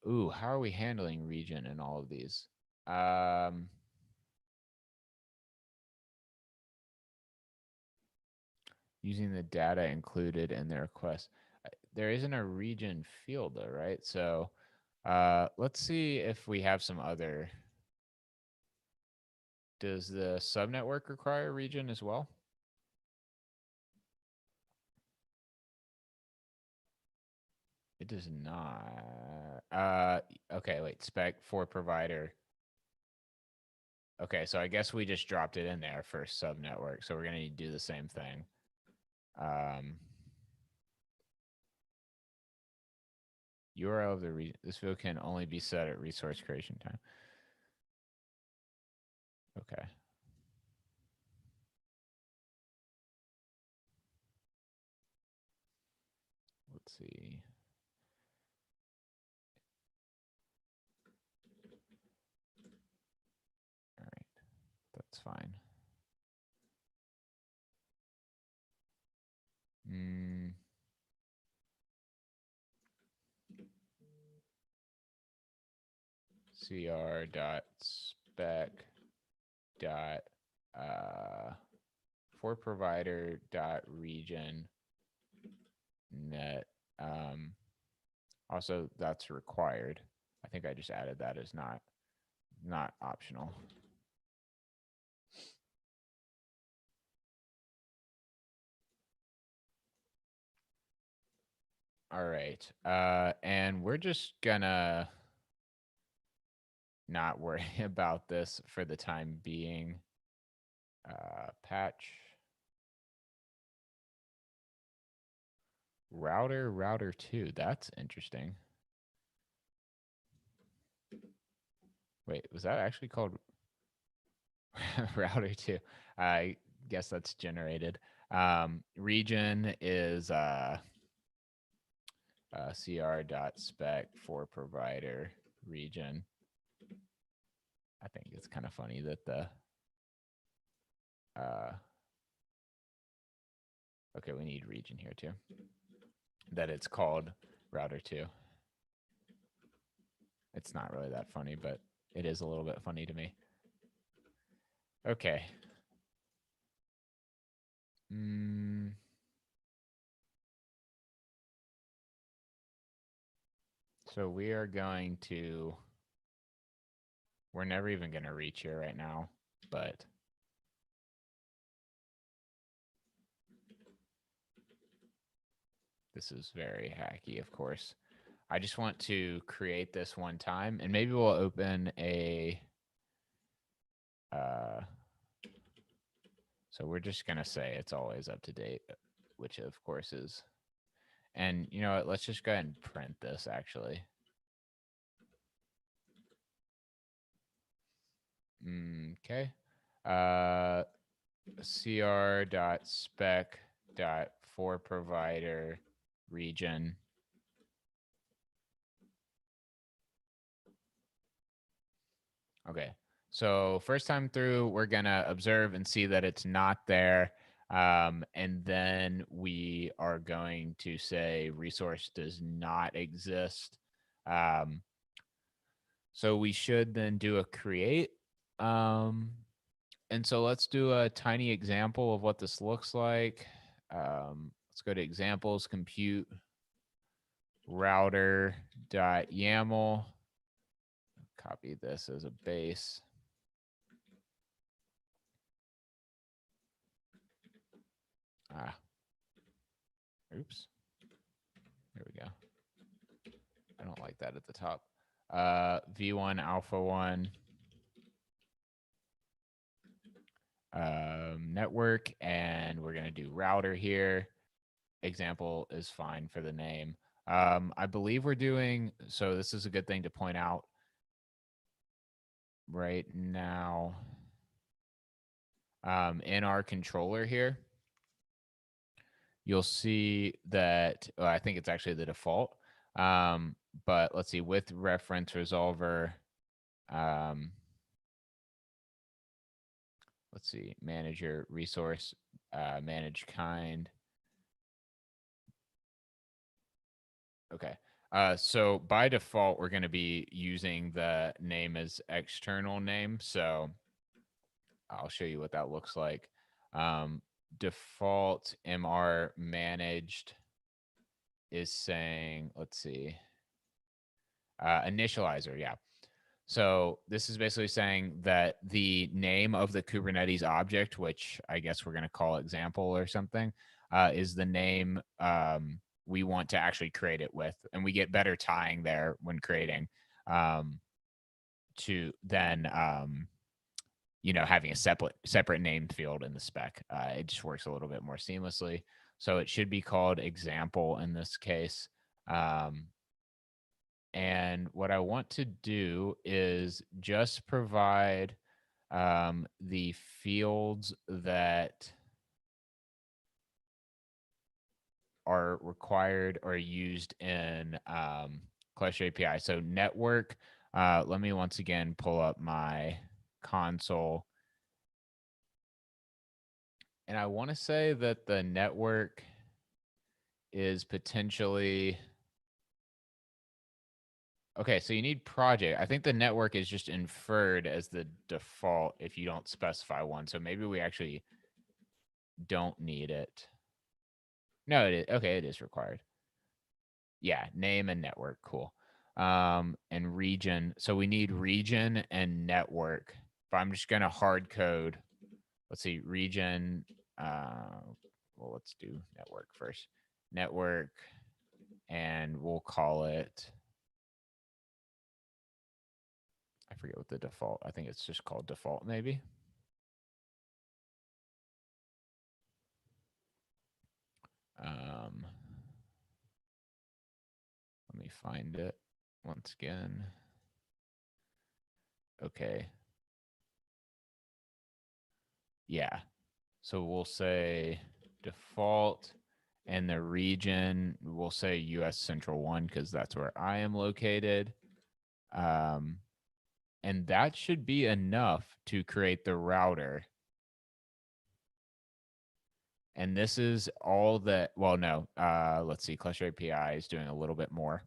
S1: Ooh, how are we handling region in all of these? Using the data included in the request. There isn't a region field though, right? So let's see if we have some other. Does the subnetwork require a region as well? It does not. Okay, wait, spec for provider. Okay, so I guess we just dropped it in there for subnetwork. So we're going to need to do the same thing. URL of the region. This field can only be set at resource creation time. Okay. Let's see. All right, that's fine. CR.spec dot for provider dot region net. Also, that's required. I think I just added that as not optional. All right. And we're just gonna not worry about this for the time being. Patch router 2. That's interesting. Wait, was that actually called router 2? I guess that's generated. Region is cr.spec for provider region. I think it's kind of funny that the okay, we need region here too. That it's called router 2. It's not really that funny, but it is a little bit funny to me. Okay. So we are going to, we're never even going to reach here right now, but this is very hacky, of course. I just want to create this one time, and maybe we'll open a, so we're just going to say it's always up to date, which of course is, and you know what, let's just go ahead and print this actually. Okay. cr.spec.for provider region. Okay. So first time through, we're going to observe and see that it's not there. And then we are going to say resource does not exist. So we should then do a create. And so let's do a tiny example of what this looks like. Let's go to examples, compute router.yaml. Copy this as a base. Oops. There we go. I don't like that at the top. V1 alpha 1 network, and we're going to do router here. Example is fine for the name. I believe we're doing, so this is a good thing to point out right now. In our controller here, you'll see that, well, I think it's actually the default. But let's see, with reference resolver, let's see, manager resource, manage kind. Okay. So by default, we're going to be using the name as external name. So I'll show you what that looks like. Default MR managed is saying, let's see, initializer. Yeah. So this is basically saying that the name of the Kubernetes object, which I guess we're going to call example or something, is the name we want to actually create it with. And we get better tying there when creating to then, having a separate name field in the spec. It just works a little bit more seamlessly. So it should be called example in this case. And what I want to do is just provide the fields that are required or used in Clash API. So network, let me once again pull up my console. And I want to say that the network is potentially... Okay, so you need project. I think the network is just inferred as the default if you don't specify one. So maybe we actually don't need it. No, it is. Okay, it is required. Yeah, name and network. Cool. And region. So we need region and network. But I'm just going to hard code. Let's see, region. Well, let's do network first. Network. And we'll call it... I forget what the default, I think it's just called default maybe. Let me find it once again. Okay. Yeah. So we'll say default, and the region, we'll say US Central 1 because that's where I am located. And that should be enough to create the router. And this is all that, well, no, let's see, Clash API is doing a little bit more.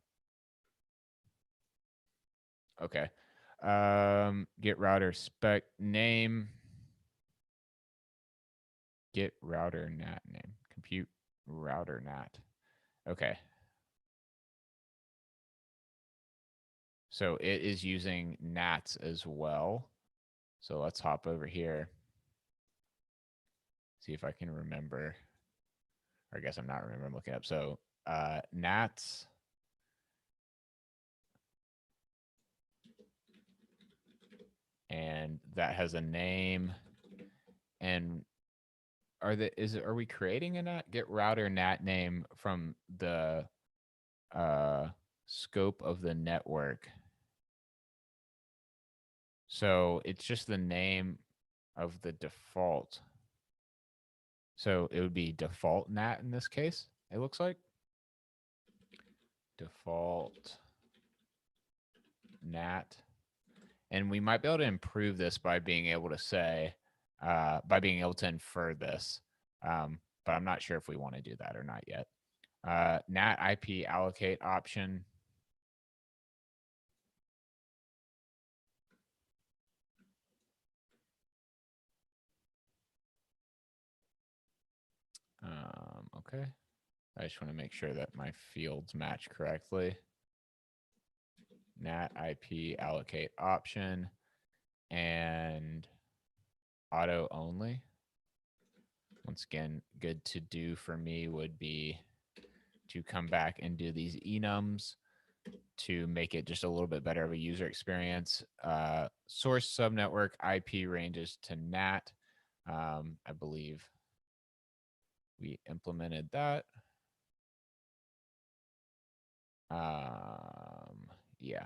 S1: Okay. Get router spec name. Get router NAT name. Compute router NAT. Okay. So it is using NATs as well. So let's hop over here. See if I can remember. Or I guess I'm not remembering looking up. So NATs. And that has a name. And are we creating a NAT? Get router NAT name from the scope of the network. So it's just the name of the default. So it would be default NAT in this case, it looks like. Default NAT. And we might be able to improve this by being able to say, by being able to infer this. But I'm not sure if we want to do that or not yet. NAT IP allocate option. Okay. I just want to make sure that my fields match correctly. NAT IP allocate option and auto only. Once again, good to do for me would be to come back and do these enums to make it just a little bit better of a user experience. Source subnetwork IP ranges to NAT. I believe we implemented that. Yeah.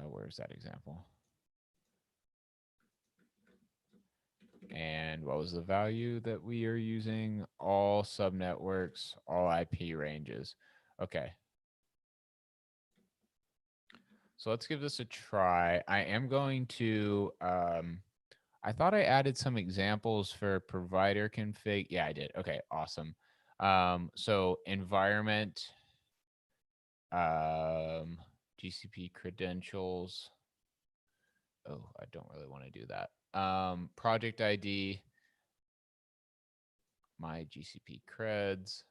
S1: Where's that example? And what was the value that we are using? All subnetworks, all IP ranges. Okay. So let's give this a try. I am going to, I thought I added some examples for provider config. Yeah, I did. Okay, awesome. So environment, GCP credentials. Oh, I don't really want to do that. Project ID, my GCP creds.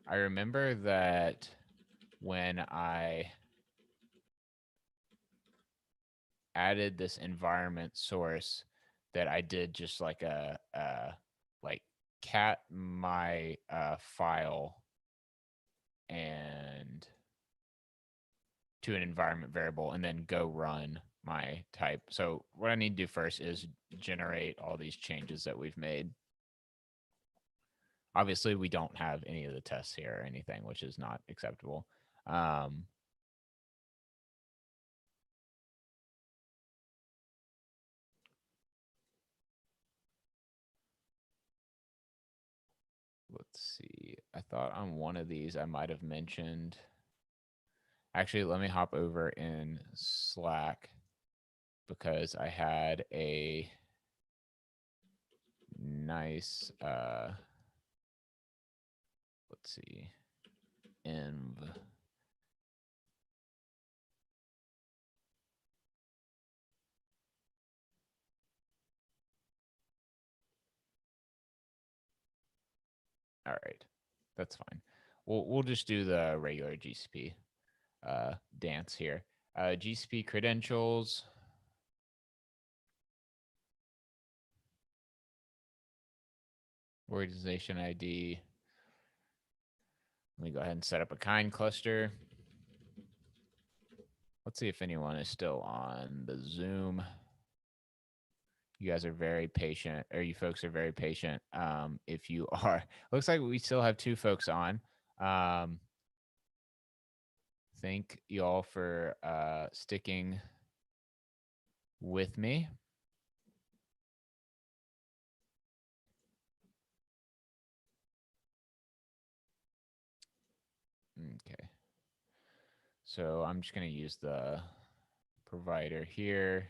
S1: I remember that when I added this environment source that I did just like a like cat my file and to an environment variable and then go run my type. So what I need to do first is generate all these changes that we've made. Obviously, we don't have any of the tests here or anything, which is not acceptable. Let's see. I thought on one of these I might have mentioned. Actually, let me hop over in Slack because I had a nice, let's see, env. All right, that's fine. We'll just do the regular GCP dance here. GCP credentials. Organization ID. Let me go ahead and set up a kind cluster. Let's see if anyone is still on the Zoom. You guys are very patient, or you folks are very patient. If you are, looks like we still have 2 folks on. Thank you all for sticking with me. Okay. So I'm just going to use the provider here.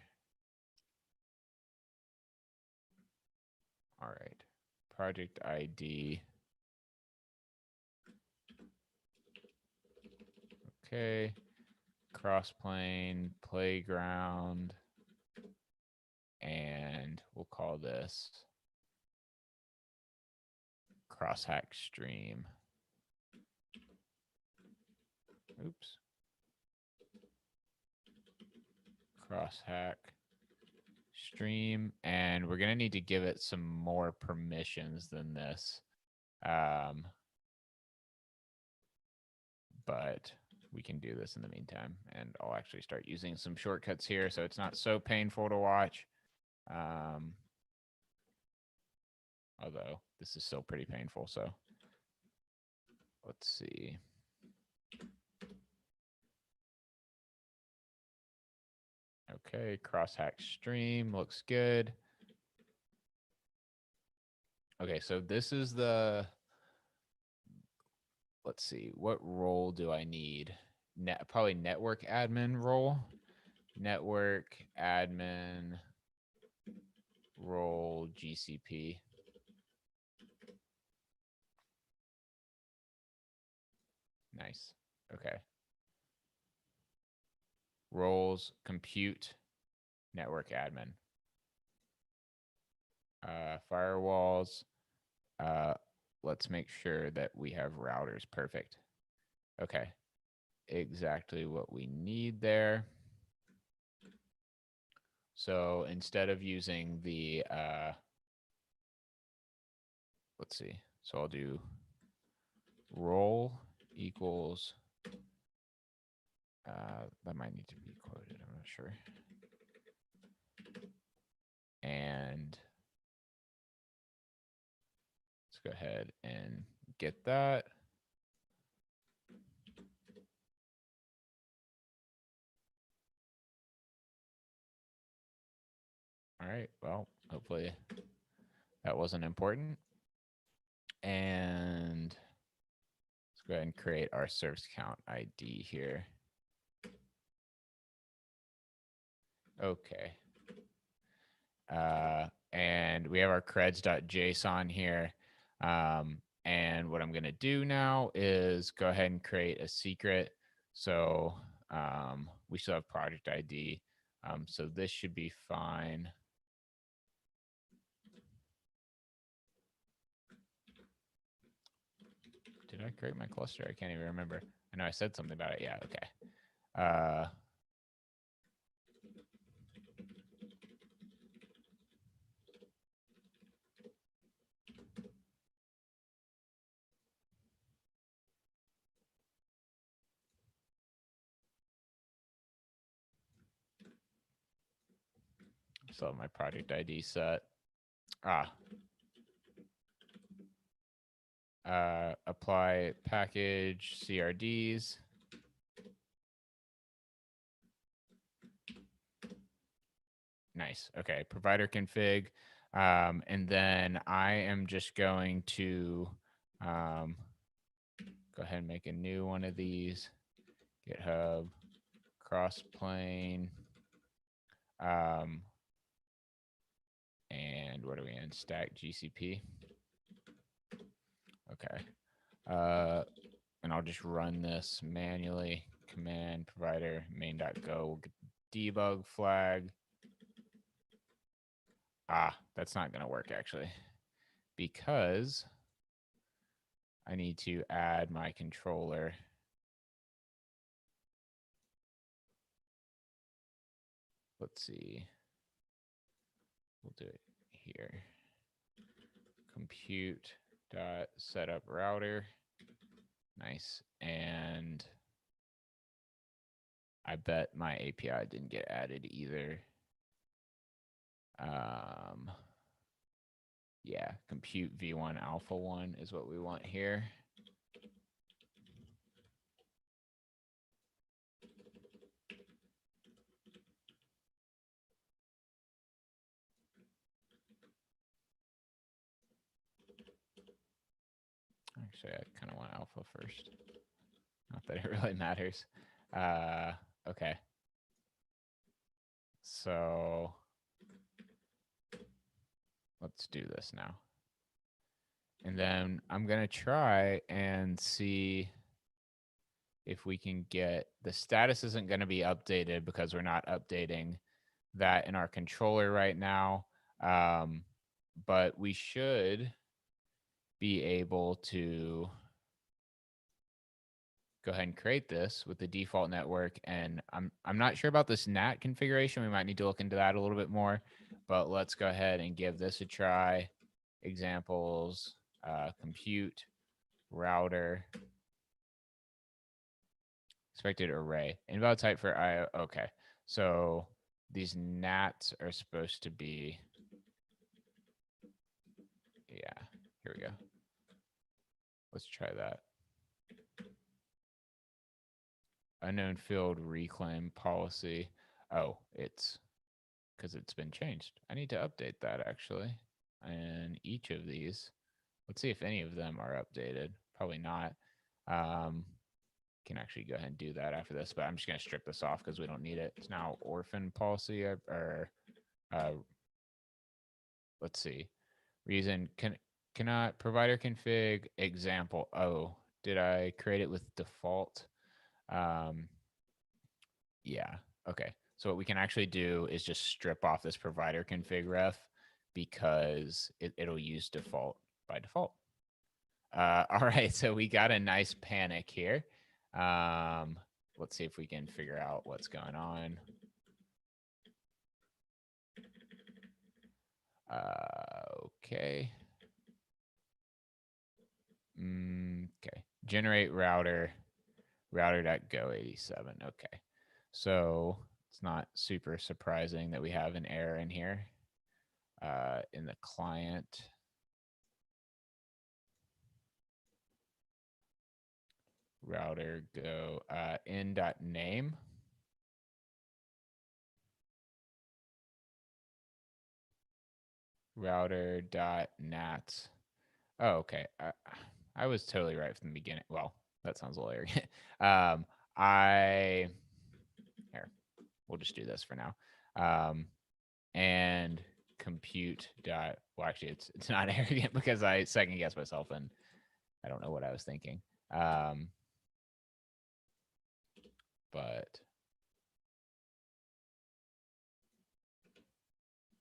S1: All right. Project ID. Okay. Crossplane, playground, and we'll call this CrossHack stream. Oops. CrossHack stream, and we're gonna need to give it some more permissions than this. But we can do this in the meantime, and I'll actually start using some shortcuts here so it's not so painful to watch. Although this is still pretty painful, so let's see. Okay, CrossHack stream looks good. Okay, so this is the, let's see, what role do I need? Probably network admin role. Network admin role GCP. Nice. Okay. Roles, compute, network admin. Firewalls. Let's make sure that we have routers. Perfect. Okay. Exactly what we need there. So instead of using the, let's see. So I'll do role equals, that might need to be quoted, I'm not sure. And let's go ahead and get that. All right, well, hopefully that wasn't important. And let's go ahead and create our service count ID here. Okay. And we have our creds.json here. And what I'm going to do now is go ahead and create a secret. So we still have project ID. So this should be fine. Did I create my cluster? I can't even remember. I know I said something about it. Yeah, okay. So my project ID set. Apply package CRDs. Nice. Okay. Provider config. And then I am just going to go ahead and make a new one of these. GitHub Crossplane. And what are we in? Stack GCP. Okay. And I'll just run this manually. Command provider main.go. We'll get debug flag. That's not going to work actually, because I need to add my controller. Let's see. We'll do it here. Compute dot setup router. Nice. And I bet my API didn't get added either. Yeah, compute v1 alpha 1 is what we want here. Actually, I kind of want alpha first. Not that it really matters. Okay. So let's do this now. And then I'm going to try and see if we can get, the status isn't going to be updated because we're not updating that in our controller right now. But we should be able to go ahead and create this with the default network. And I'm not sure about this NAT configuration. We might need to look into that a little bit more, but let's go ahead and give this a try. Examples, compute, router, expected array, invalid type for IO. Okay. So these NATs are supposed to be, yeah, here we go. Let's try that. Unknown field reclaim policy. Oh, it's because it's been changed. I need to update that actually. And each of these, let's see if any of them are updated. Probably not. Can actually go ahead and do that after this, but I'm just going to strip this off because we don't need it. It's now orphan policy, or let's see. Reason cannot provider config example. Oh, did I create it with default? Yeah. Okay. So what we can actually do is just strip off this provider config ref because it'll use default by default. All right. So we got a nice panic here. Let's see if we can figure out what's going on. Okay. Okay. Generate router.go87. Okay. So it's not super surprising that we have an error in here in the client. Router go in.name. Router.nats. Oh, okay. I was totally right from the beginning. Well, that sounds a little arrogant. Here, we'll just do this for now. And compute dot. Well, actually, it's not arrogant because I second guessed myself and I don't know what I was thinking. But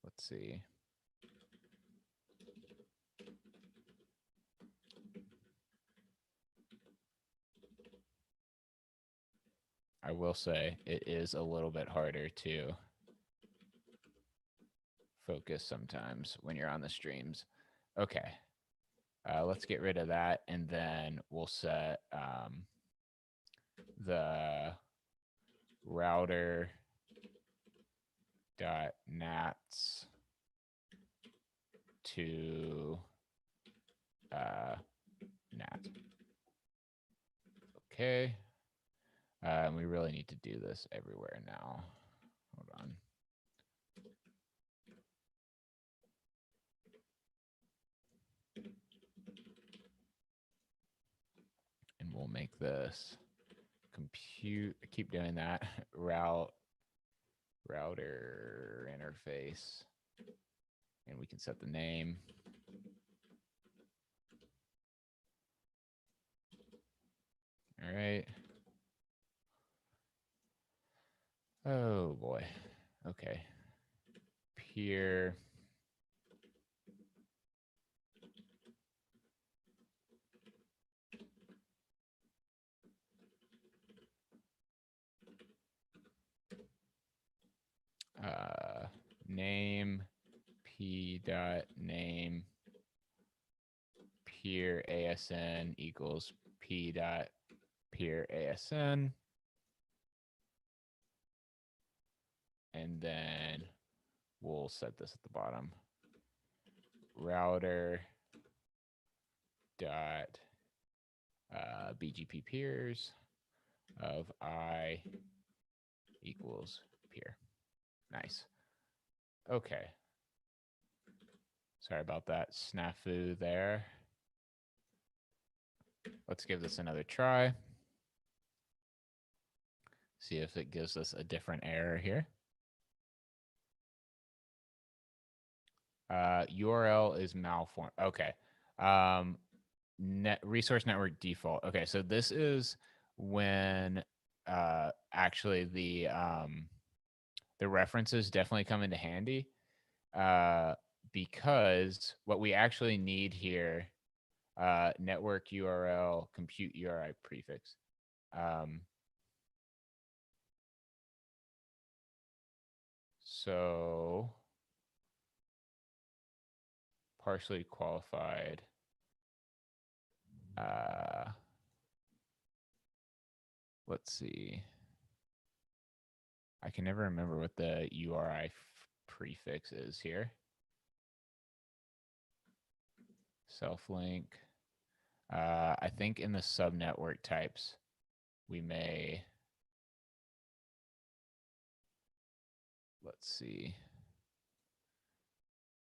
S1: let's see. I will say it is a little bit harder to focus sometimes when you're on the streams. Okay. Let's get rid of that, and then we'll set the router dot nats to nat. Okay. We really need to do this everywhere now. Hold on. And we'll make this compute. Keep doing that. Router interface. And we can set the name. All right. Oh boy. Okay. Peer. Name p dot name peer asn equals p dot peer asn, and then we'll set this at the bottom. Router dot bgp peers of I equals peer. Nice. Okay. Sorry about that snafu there. Let's give this another try. See if it gives us a different error here. URL is malformed. Okay. Resource network default. Okay, so this is when actually the references definitely come into handy because what we actually need here, network URL, compute URI prefix. So partially qualified. Let's see. I can never remember what the URI prefix is here. Self-link. I think in the subnetwork types, we may, let's see.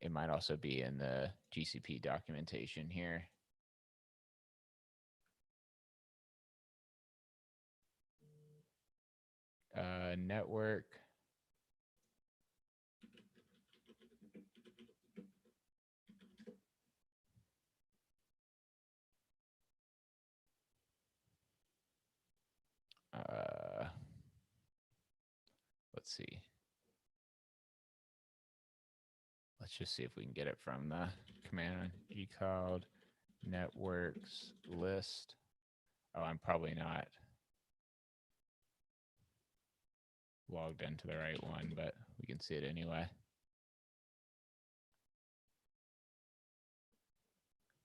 S1: It might also be in the GCP documentation here. Network. Let's see. Let's just see if we can get it from the command gcloud networks list. Oh, I'm probably not logged into the right one, but we can see it anyway.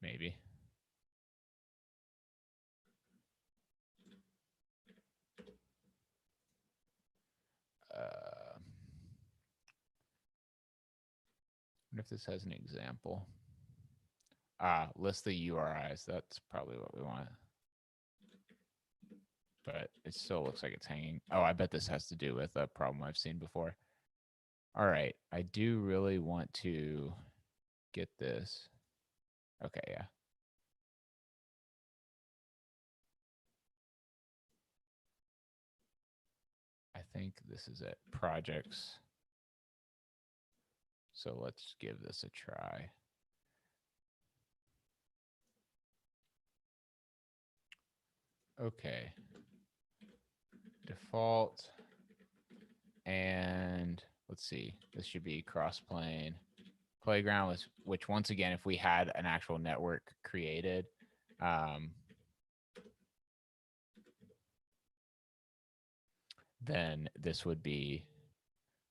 S1: maybe. What if this has an example? List the URIs. That's probably what we want. But it still looks like it's hanging. Oh, I bet this has to do with a problem I've seen before. All right. I do really want to get this. Okay, yeah. I think this is it. Projects. So let's give this a try. Okay. Default. And let's see. This should be Crossplane. Playground was, which once again, if we had an actual network created, then this would be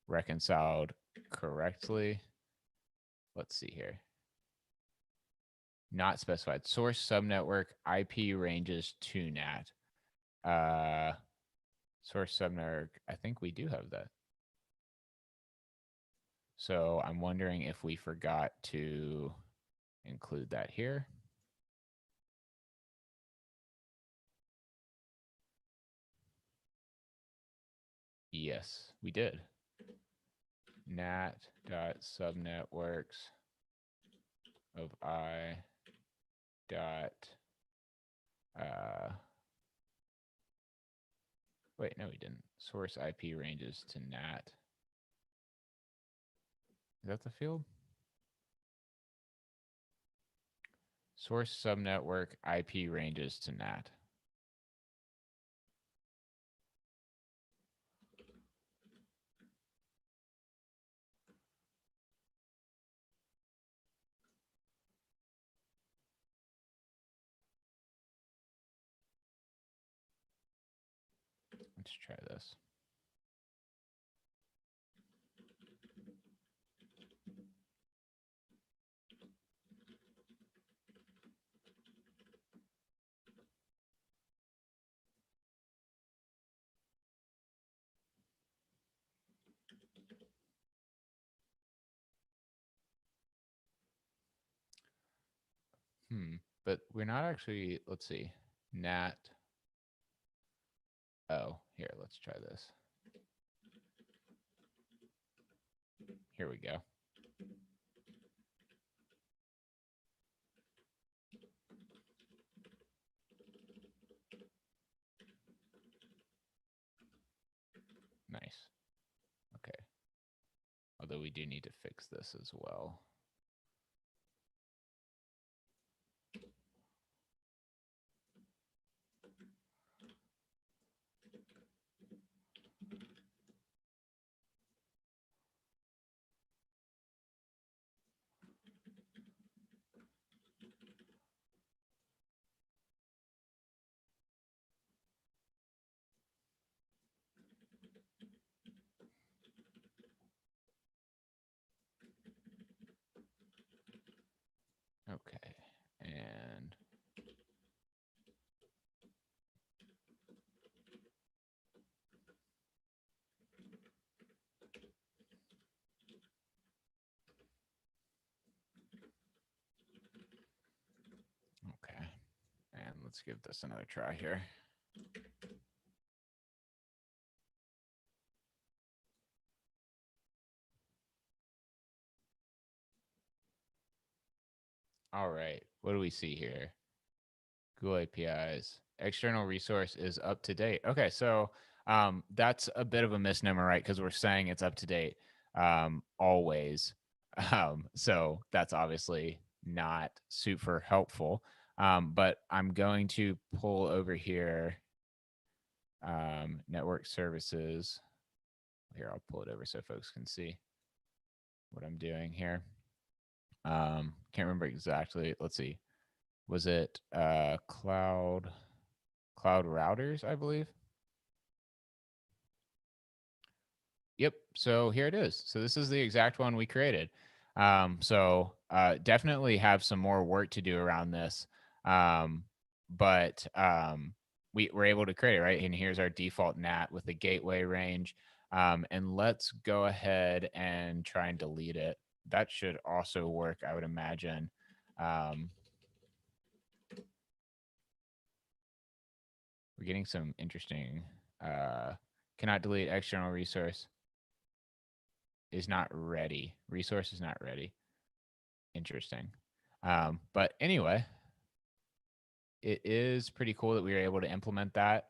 S1: reconciled correctly. Let's see here. Not specified. Source subnetwork IP ranges to NAT. Source subnetwork, I think we do have that. So I'm wondering if we forgot to include that here. Yes, we did. NAT.subnetworks of I dot wait, no, we didn't. Source IP ranges to NAT. Is that the field? Source subnetwork IP ranges to NAT. Let's try this. But we're not actually, let's see, NAT. Oh, here, let's try this. Here we go. Nice. Okay. Although we do need to fix this as well. Okay. And okay. And let's give this another try here. All right. What do we see here? Google APIs. External resource is up to date. Okay, so that's a bit of a misnomer, right? Because we're saying it's up to date always. So that's obviously not super helpful. But I'm going to pull over here network services. Here, I'll pull it over so folks can see what I'm doing here. Can't remember exactly. Let's see. Was it cloud routers, I believe? Yep. So here it is. So this is the exact one we created. So definitely have some more work to do around this. Um, but we're able to create it, right? And here's our default NAT with the gateway range. And let's go ahead and try and delete it. That should also work, I would imagine. Um, we're getting some interesting cannot delete external resource, is not ready. Resource is not ready. Interesting. But anyway, it is pretty cool that we were able to implement that.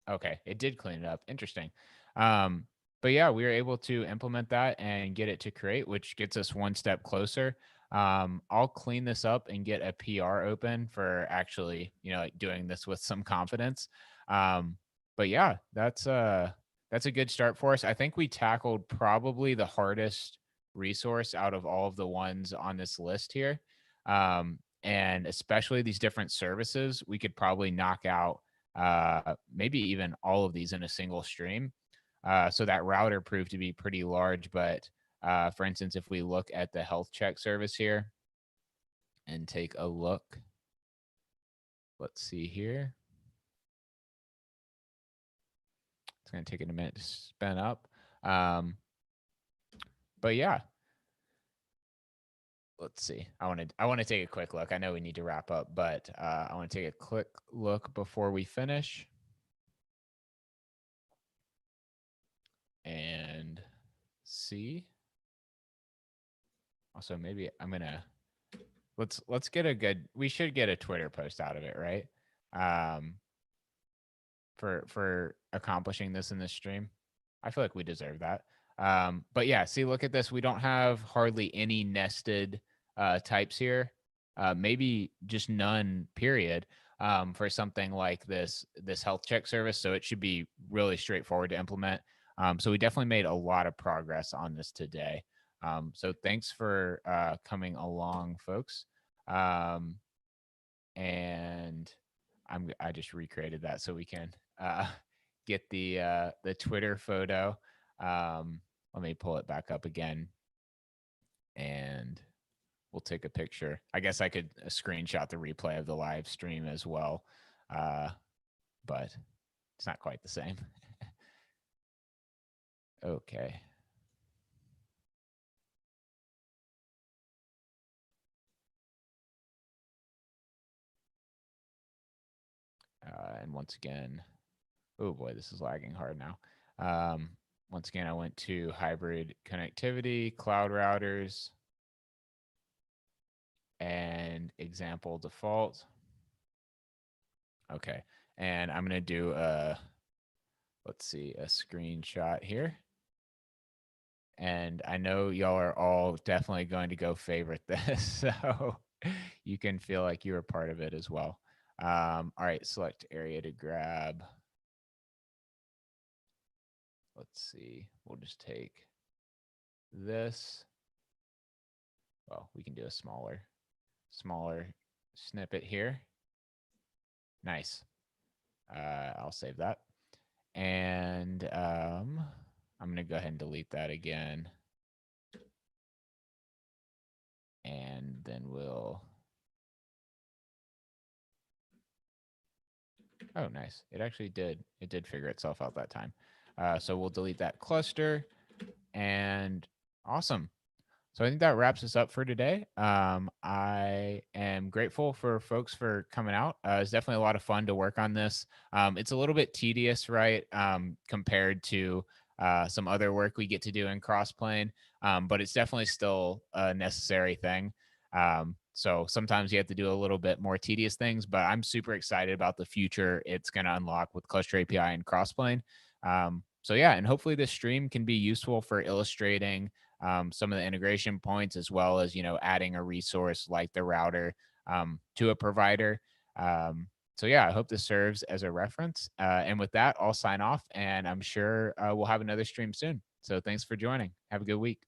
S1: Okay, it did clean it up. Interesting. Um, but yeah, we were able to implement that and get it to create, which gets us one step closer. I'll clean this up and get a PR open for actually, like doing this with some confidence. Um, but yeah, that's a good start for us. I think we tackled probably the hardest resource out of all of the ones on this list here. And especially these different services, we could probably knock out maybe even all of these in a single stream. So that router proved to be pretty large. But for instance, if we look at the health check service here and take a look, let's see here. It's going to take it a minute to spin up. But yeah, let's see. I want to take a quick look. I know we need to wrap up, but I want to take a quick look before we finish. And see. Also, maybe I'm gonna let's get a good. We should get a Twitter post out of it, right? Um, for accomplishing this in this stream. I feel like we deserve that. But yeah, see, look at this. We don't have hardly any nested types here. Maybe just none. Period. For something like this health check service, so it should be really straightforward to implement. So we definitely made a lot of progress on this today. So thanks for coming along, folks. Um, and I just recreated that so we can get the Twitter photo. Let me pull it back up again, and we'll take a picture. I guess I could screenshot the replay of the live stream as well, but it's not quite the same. Okay. And once again, oh boy, this is lagging hard now. Once again, I went to hybrid connectivity, cloud routers, and example default. Okay. And I'm going to do let's see, a screenshot here. And I know y'all are all definitely going to go favorite this. So you can feel like you're a part of it as well. All right. Select area to grab. Let's see. We'll just take this. Well, we can do a smaller snippet here. Nice. I'll save that. And I'm going to go ahead and delete that again. And then we'll. Oh, nice. It actually did. It did figure itself out that time. So we'll delete that cluster. And awesome. So I think that wraps us up for today. I am grateful for folks for coming out. It's definitely a lot of fun to work on this. It's a little bit tedious, right, compared to some other work we get to do in Crossplane, but it's definitely still a necessary thing. So sometimes you have to do a little bit more tedious things, but I'm super excited about the future it's going to unlock with Cluster API and Crossplane. So yeah, and hopefully this stream can be useful for illustrating some of the integration points, as well as adding a resource like the router to a provider. So yeah, I hope this serves as a reference. And with that, I'll sign off, and I'm sure we'll have another stream soon. So thanks for joining. Have a good week.